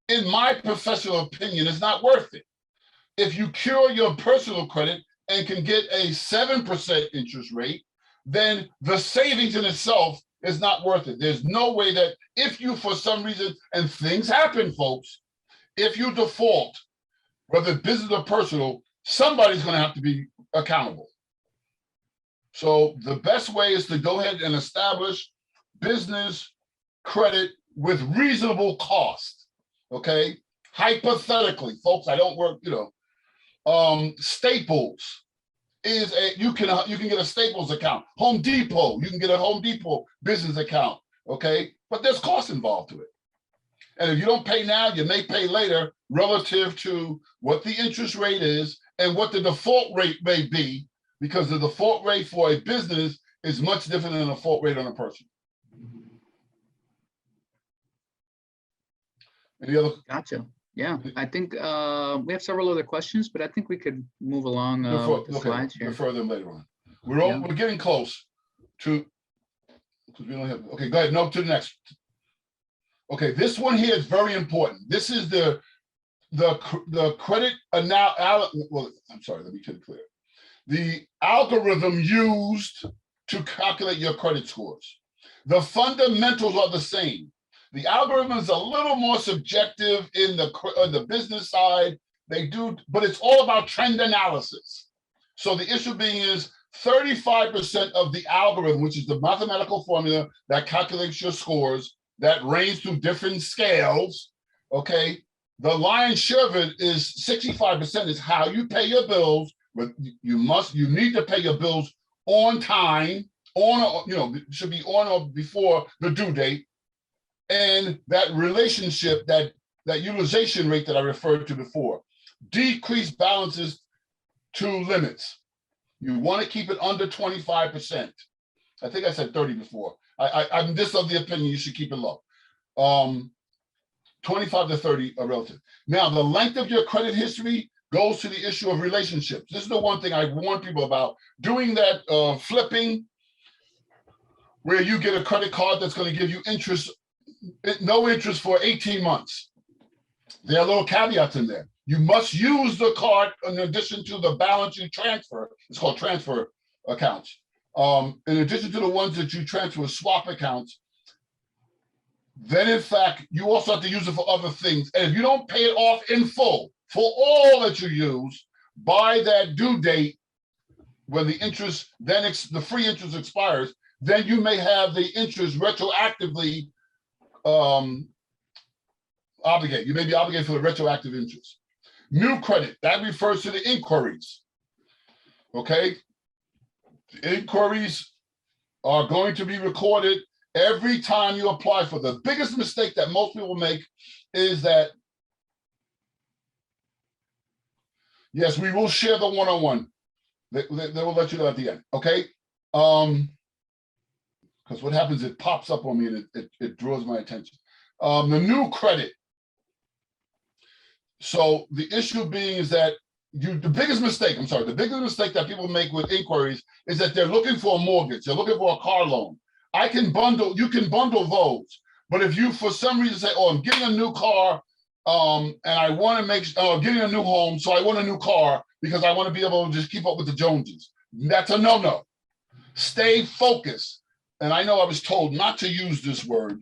in my professional opinion, is not worth it. If you cure your personal credit and can get a 7% interest rate, then the savings in itself is not worth it. There's no way that if you, for some reason, and things happen, folks, if you default, whether business or personal, somebody's going to have to be accountable. So the best way is to go ahead and establish business credit with reasonable cost. Okay, hypothetically, folks, I don't work. Staples is you can get a Staples account. Home Depot, you can get a Home Depot business account. Okay, but there's cost involved to it. And if you don't pay now, you may pay later relative to what the interest rate is and what the default rate may be, because the default rate for a business is much different than the default rate on a person. Any other? Gotcha. Yeah, I think we have several other questions, but I think we could move along with the slides here. Refer them later on. We're getting close to, because we don't have, okay, go ahead. No, to the next. Okay, this one here is very important. This is the credit well, I'm sorry, let me get it clear. The algorithm used to calculate your credit scores. The fundamentals are the same. The algorithm is a little more subjective in the business side. They do, but it's all about trend analysis. So the issue being is 35% of the algorithm, which is the mathematical formula that calculates your scores, that range through different scales, okay? The lion's share of it is 65% is how you pay your bills, but you need to pay your bills on time, should be on or before the due date. And that relationship, that utilization rate that I referred to before, decrease balances to limits. You want to keep it under 25%. I think I said 30 before. I'm just of the opinion you should keep it low. 25 to 30 are relative. Now, the length of your credit history goes to the issue of relationships. This is the one thing I warn people about. Doing that flipping, where you get a credit card that's going to give you interest, no interest for 18 months. There are little caveats in there. You must use the card in addition to the balance you transfer. It's called transfer accounts. In addition to the ones that you transfer swap accounts, then in fact, you also have to use it for other things. And if you don't pay it off in full for all that you use by that due date, when the interest, then the free interest expires, then you may have the interest retroactively obligated. You may be obligated for the retroactive interest. New credit, that refers to the inquiries. Okay? Inquiries are going to be recorded every time you apply for. The biggest mistake that most people make is that, yes, we will share the one-on-one. They will let you know at the end, okay? Because what happens, it pops up on me and it draws my attention. The new credit. So the issue being is that the biggest mistake that people make with inquiries is that they're looking for a mortgage, they're looking for a car loan. You can bundle those. But if you, for some reason, say, oh, I'm getting a new car, and I want to make, getting a new home, so I want a new car because I want to be able to just keep up with the Joneses. That's a no-no. Stay focused. And I know I was told not to use this word,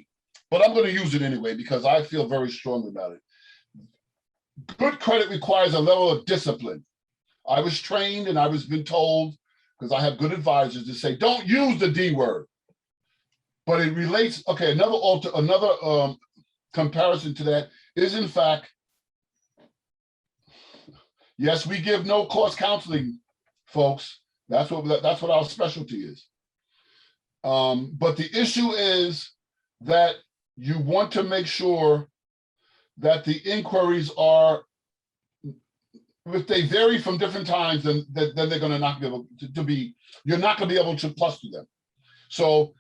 but I'm going to use it anyway because I feel very strongly about it. Good credit requires a level of discipline. I was trained and I was been told, because I have good advisors, to say, don't use the D word. But it relates, okay, another comparison to that is, in fact, yes, we give no-cost counseling, folks. That's what our specialty is. But the issue is that you want to make sure that the inquiries are, if they vary from different times, then they're going to not be able to be, you're not going to be able to plus to them. So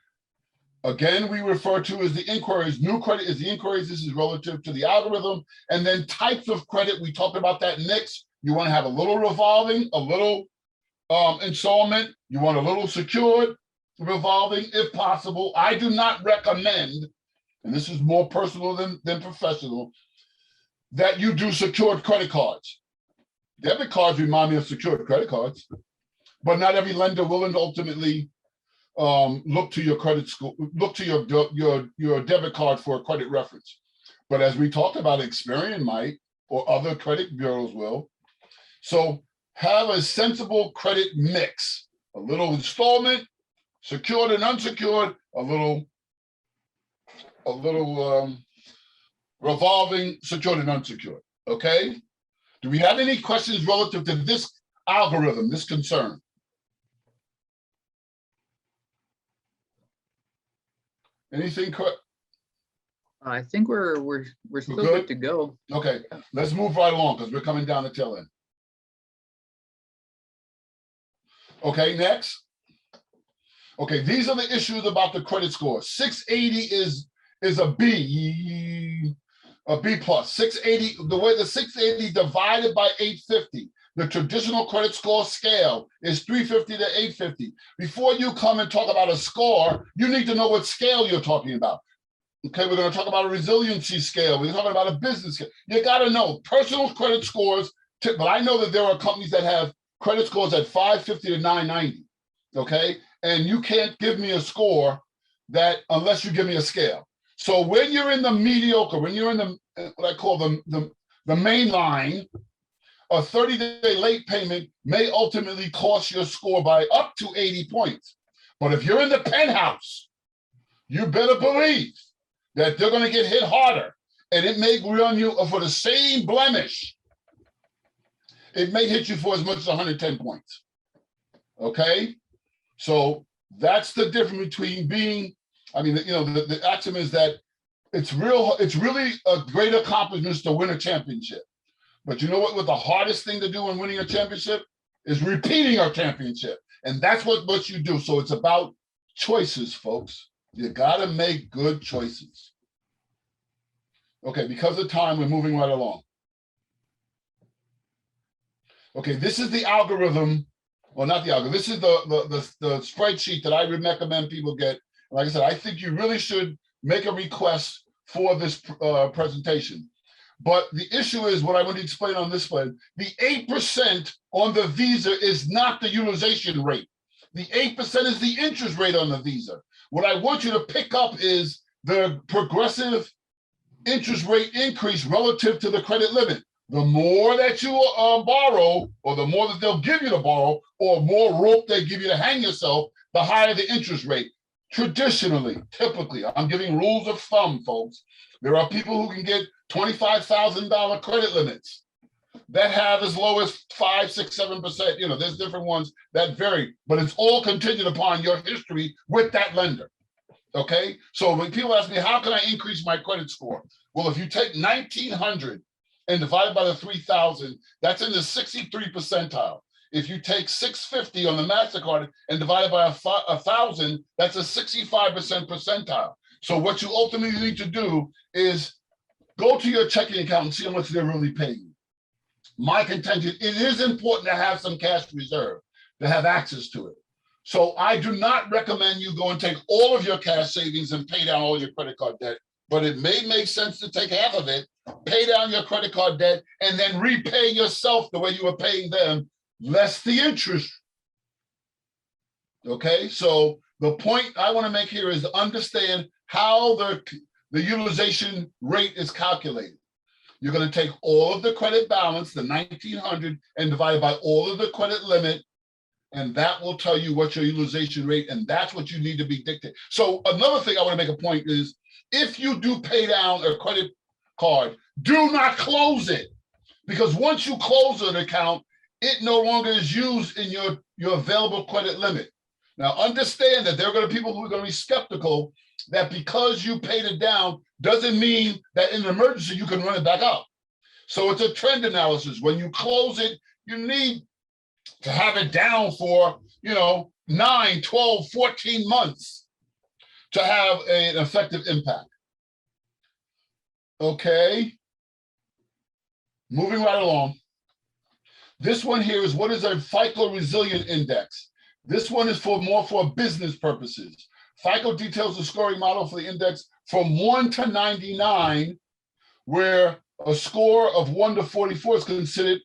again, we refer to as the inquiries. New credit is the inquiries. This is relative to the algorithm. And then types of credit, we talked about that next. You want to have a little revolving, a little installment. You want a little secured revolving if possible. I do not recommend, and this is more personal than professional, that you do secured credit cards. Debit cards remind me of secured credit cards, but not every lender will ultimately look to your credit score, look to your debit card for a credit reference. But as we talked about, Experian might, or other credit bureaus will. So have a sensible credit mix, a little installment, secured and unsecured, a little revolving, secured and unsecured, okay? Do we have any questions relative to this algorithm, this concern? Anything? I think we're still good to go. Okay, let's move right along because we're coming down the tail end. Okay, next. Okay, these are the issues about the credit score. 680 is a B plus. 680, the way the 680 divided by 850, the traditional credit score scale is 350 to 850. Before you come and talk about a score, you need to know what scale you're talking about. Okay, we're going to talk about a resiliency scale. We're talking about a business scale. You got to know personal credit scores. But I know that there are companies that have credit scores at 550 to 990. Okay, and you can't give me a score that unless you give me a scale. So when you're in the mediocre, when you're in the what I call the main line, a 30-day late payment may ultimately cost your score by up to 80 points. But if you're in the penthouse, you better believe that they're going to get hit harder, and it may run you for the same blemish. It may hit you for as much as 110 points. Okay, so that's the difference between being. I mean, you know, the axiom is that it's really a great accomplishment to win a championship. But you know what the hardest thing to do in winning a championship is repeating a championship, and that's what you do. So it's about choices, folks. You got to make good choices. Okay, because of time, we're moving right along. Okay, this is the algorithm, well, not the algorithm. This is the spreadsheet that I would recommend people get. Like I said, I think you really should make a request for this presentation. But the issue is what I want to explain on this slide. The 8% on the Visa is not the utilization rate. The 8% is the interest rate on the Visa. What I want you to pick up is the progressive interest rate increase relative to the credit limit. The more that you borrow, or the more that they'll give you to borrow, or more rope they give you to hang yourself, the higher the interest rate. Traditionally, typically, I'm giving rules of thumb, folks. There are people who can get $25,000 credit limits that have as low as 5, 6, 7%. You know, there's different ones that vary, but it's all contingent upon your history with that lender. Okay, so when people ask me, how can I increase my credit score? Well, if you take 1,900 and divide it by the 3,000, that's in the 63 percentile. If you take 650 on the MasterCard and divide it by 1,000, that's a 65 percentile. So what you ultimately need to do is go to your checking account and see how much they're really paying. My contention, it is important to have some cash reserve, to have access to it. So I do not recommend you go and take all of your cash savings and pay down all your credit card debt, but it may make sense to take half of it, pay down your credit card debt, and then repay yourself the way you were paying them, less the interest. Okay, so the point I want to make here is to understand how the utilization rate is calculated. You're going to take all of the credit balance, the 1,900, and divide it by all of the credit limit, and that will tell you what your utilization rate, and that's what you need to be dictated. So another thing I want to make a point is, if you do pay down a credit card, do not close it, because once you close an account, it no longer is used in your available credit limit. Now, understand that there are going to be people who are going to be skeptical that because you paid it down doesn't mean that in an emergency you can run it back up. So it's a trend analysis. When you close it, you need to have it down for, 9, 12, 14 months to have an effective impact. Okay. Moving right along. This one here is what is a FICO resilient index. This one is more for business purposes. FICO details the scoring model for the index from 1 to 99, where a score of 1 to 44 is considered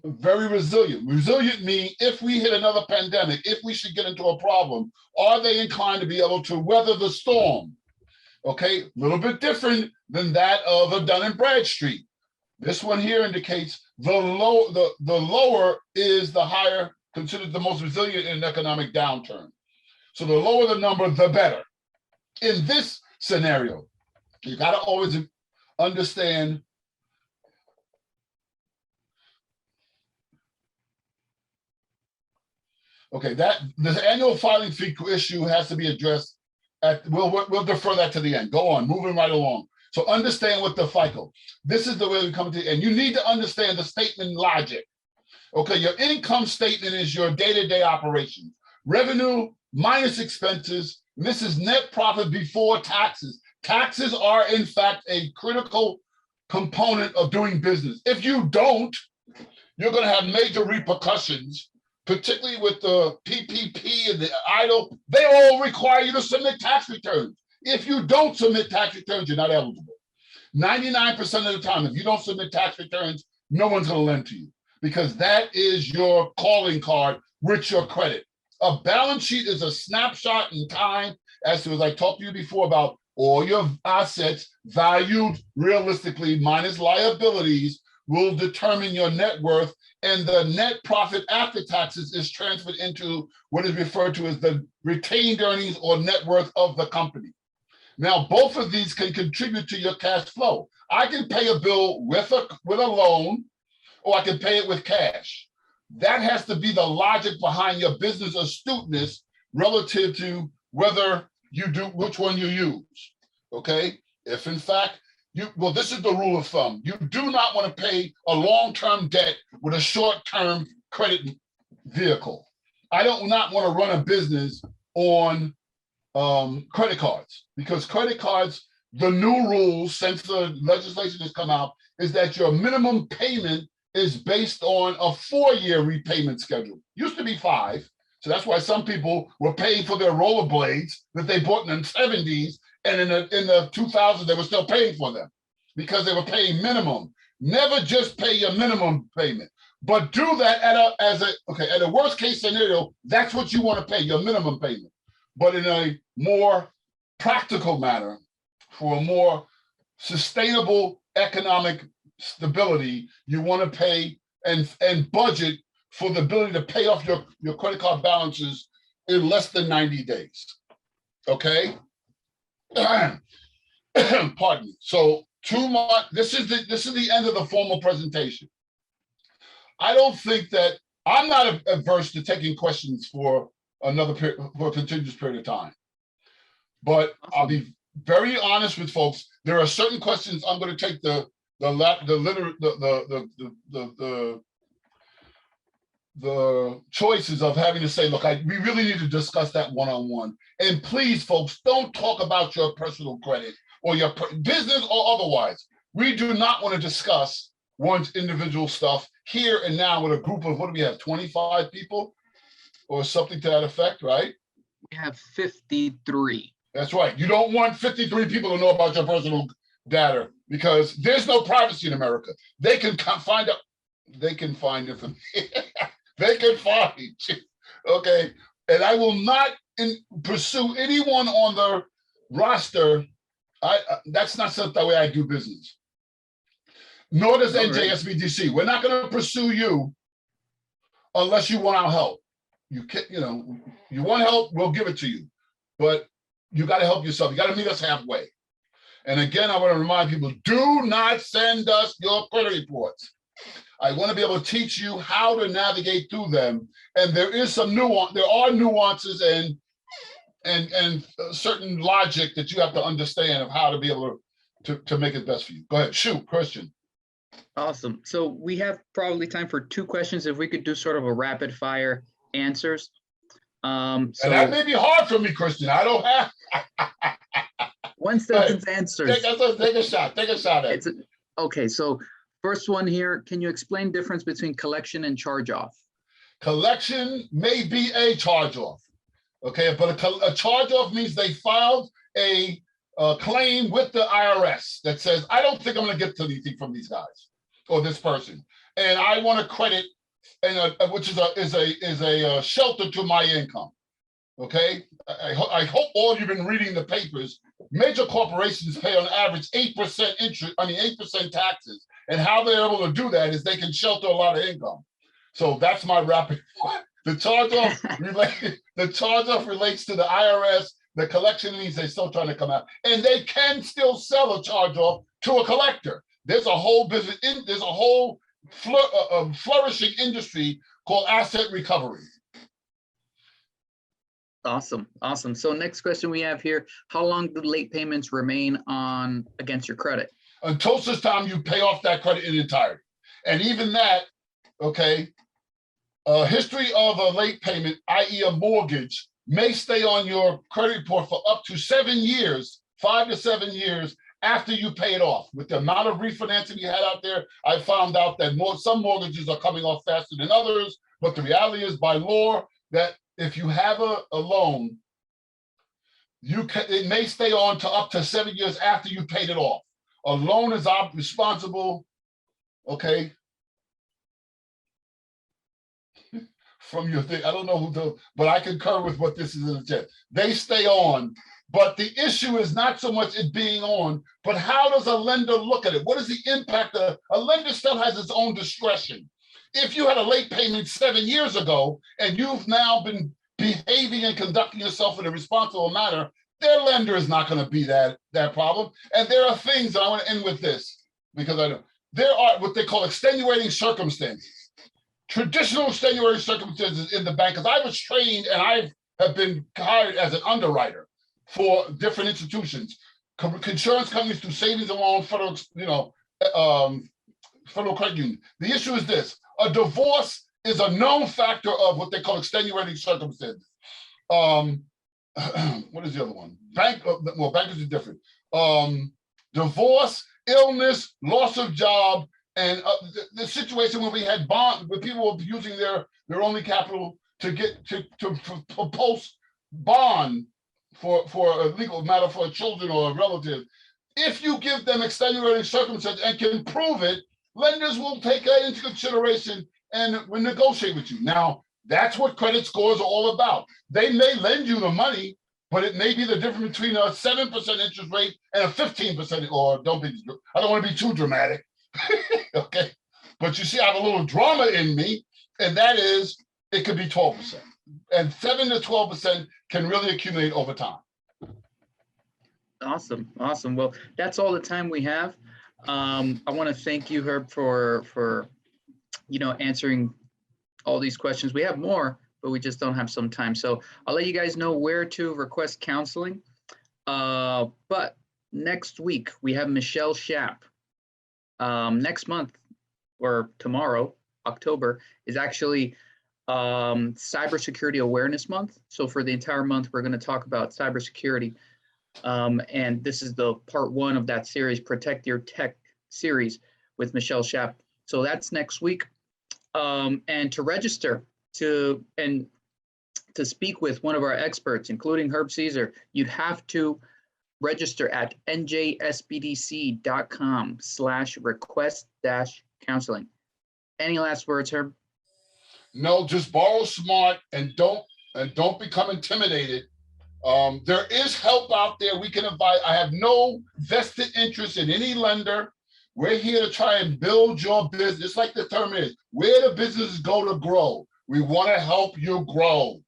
very resilient. Resilient meaning if we hit another pandemic, if we should get into a problem, are they inclined to be able to weather the storm? Okay, a little bit different than that of a Dun & Bradstreet. This one here indicates the lower is the higher, considered the most resilient in an economic downturn. So the lower the number, the better. In this scenario, you got to always understand okay, that the annual filing fee issue has to be addressed we'll defer that to the end. Go on, moving right along. So understand what the FICO. This is the way we come to, and you need to understand the statement logic. Okay, your income statement is your day-to-day operations. Revenue minus expenses. And this is net profit before taxes. Taxes are, in fact, a critical component of doing business. If you don't, you're going to have major repercussions, particularly with the PPP and the EIDL. They all require you to submit tax returns. If you don't submit tax returns, you're not eligible. 99% of the time, if you don't submit tax returns, no one's going to lend to you because that is your calling card with your credit. A balance sheet is a snapshot in time as I talked to you before about all your assets valued realistically minus liabilities will determine your net worth, and the net profit after taxes is transferred into what is referred to as the retained earnings or net worth of the company. Now, both of these can contribute to your cash flow. I can pay a bill with a loan, or I can pay it with cash. That has to be the logic behind your business astuteness relative to whether you do which one you use. Okay? If in fact well, this is the rule of thumb. You do not want to pay a long-term debt with a short-term credit vehicle. I do not want to run a business on credit cards because credit cards, the new rules since the legislation has come out is that your minimum payment is based on a 4-year repayment schedule. Used to be 5. So that's why some people were paying for their rollerblades that they bought in the 70s. And in the 2000s, they were still paying for them because they were paying minimum. Never just pay your minimum payment, but do that at a worst case scenario. That's what you want to pay, your minimum payment. But in a more practical manner, for a more sustainable economic stability, you want to pay and budget for the ability to pay off your credit card balances in less than 90 days. Okay. Pardon me. So this is the end of the formal presentation. I don't think that I'm not averse to taking questions for a continuous period of time, but I'll be very honest with folks. There are certain questions I'm going to take the choices of having to say, look, we really need to discuss that one-on-one. And please, folks, don't talk about your personal credit or your business or otherwise. We do not want to discuss one's individual stuff here and now with a group of, what do we have, 25 people or something to that effect, right? We have 53. That's right. You don't want 53 people to know about your personal data because there's no privacy in America. They can find out. They can find information. They can find. Okay. And I will not pursue anyone on the roster. That's not the way I do business. Nor does NJSBDC. We're not going to pursue you unless you want our help. You want help, we'll give it to you. But you got to help yourself. You got to meet us halfway. And again, I want to remind people, do not send us your credit reports. I want to be able to teach you how to navigate through them. And there is some nuance. There are nuances and certain logic that you have to understand of how to be able to make it best for you. Go ahead, shoot, Christian. Awesome. So we have probably time for 2 questions. If we could do sort of a rapid fire answers. And that may be hard for me, Christian. I don't have. 1 sentence answers. Take a shot. Take a shot at it. Okay, so first one here, can you explain difference between collection and charge-off? Collection may be a charge-off, okay? But a charge-off means they filed a claim with the IRS that says, I don't think I'm going to get anything from these guys or this person, and I want to credit, which is a shelter to my income, okay? I hope all of you've been reading the papers. Major corporations pay on average 8% interest, 8% taxes. And how they're able to do that is they can shelter a lot of income. So that's my rapid. The charge-off relates to the IRS. The collection means they're still trying to come out. And they can still sell a charge-off to a collector. There's a whole business, there's a whole flourishing industry called asset recovery. Awesome. So next question we have here, how long do late payments remain against your credit? Until such time you pay off that credit in entirety. And even that, okay, a history of a late payment, i.e. a mortgage, may stay on your credit report for up to 7 years, 5 to 7 years after you pay it off. With the amount of refinancing you had out there, I found out that some mortgages are coming off faster than others, but the reality is by law that if you have a loan it may stay on to up to 7 years after you paid it off. A loan is responsible, okay, from your thing. I don't know who but I concur with what this is in the chat. They stay on, but the issue is not so much it being on, but how does a lender look at it? What is the impact of a lender still has its own discretion. If you had a late payment 7 years ago and you've now been behaving and conducting yourself in a responsible manner, their lender is not going to be that problem. And there are things that I want to end with this, because I know there are what they call extenuating circumstances. Traditional extenuating circumstances in the bank, because I was trained and I have been hired as an underwriter for different institutions, insurance companies through savings and loan, federal, federal credit union. The issue is this: a divorce is a known factor of what they call extenuating circumstances. What is the other one? Bankers is different. Divorce, illness, loss of job, and the situation where we had bond, where people were using their only capital to get to post bond for a legal matter for a children or a relative. If you give them extenuating circumstances and can prove it, lenders will take that into consideration and will negotiate with you. Now, that's what credit scores are all about. They may lend you the money, but it may be the difference between a 7% interest rate and a 15%, or I don't want to be too dramatic. Okay. But you see, I have a little drama in me, and that is it could be 12%. And 7 to 12% can really accumulate over time. Awesome. Awesome. Well, that's all the time we have. I want to thank you, Herb, for answering all these questions. We have more, but we just don't have some time. So I'll let you guys know where to request counseling. But next week we have Michelle Schapp. Next month, or tomorrow, October, is actually Cybersecurity Awareness Month. So for the entire month, we're going to talk about cybersecurity. And this is the part 1 of that series, Protect Your Tech series with Michelle Schapp. So that's next week. And to register to speak with one of our experts, including Herb Caesar, you'd have to register at njsbdc.com/request-counseling. Any last words, Herb? No, just borrow smart and don't become intimidated. There is help out there. We can advise. I have no vested interest in any lender. We're here to try and build your business. Just like the term is, where the businesses go to grow. We want to help you grow.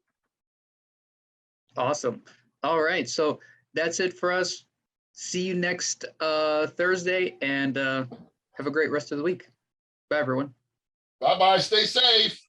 Awesome. All right. So that's it for us. See you next Thursday, and have a great rest of the week. Bye, everyone. Bye-bye. Stay safe.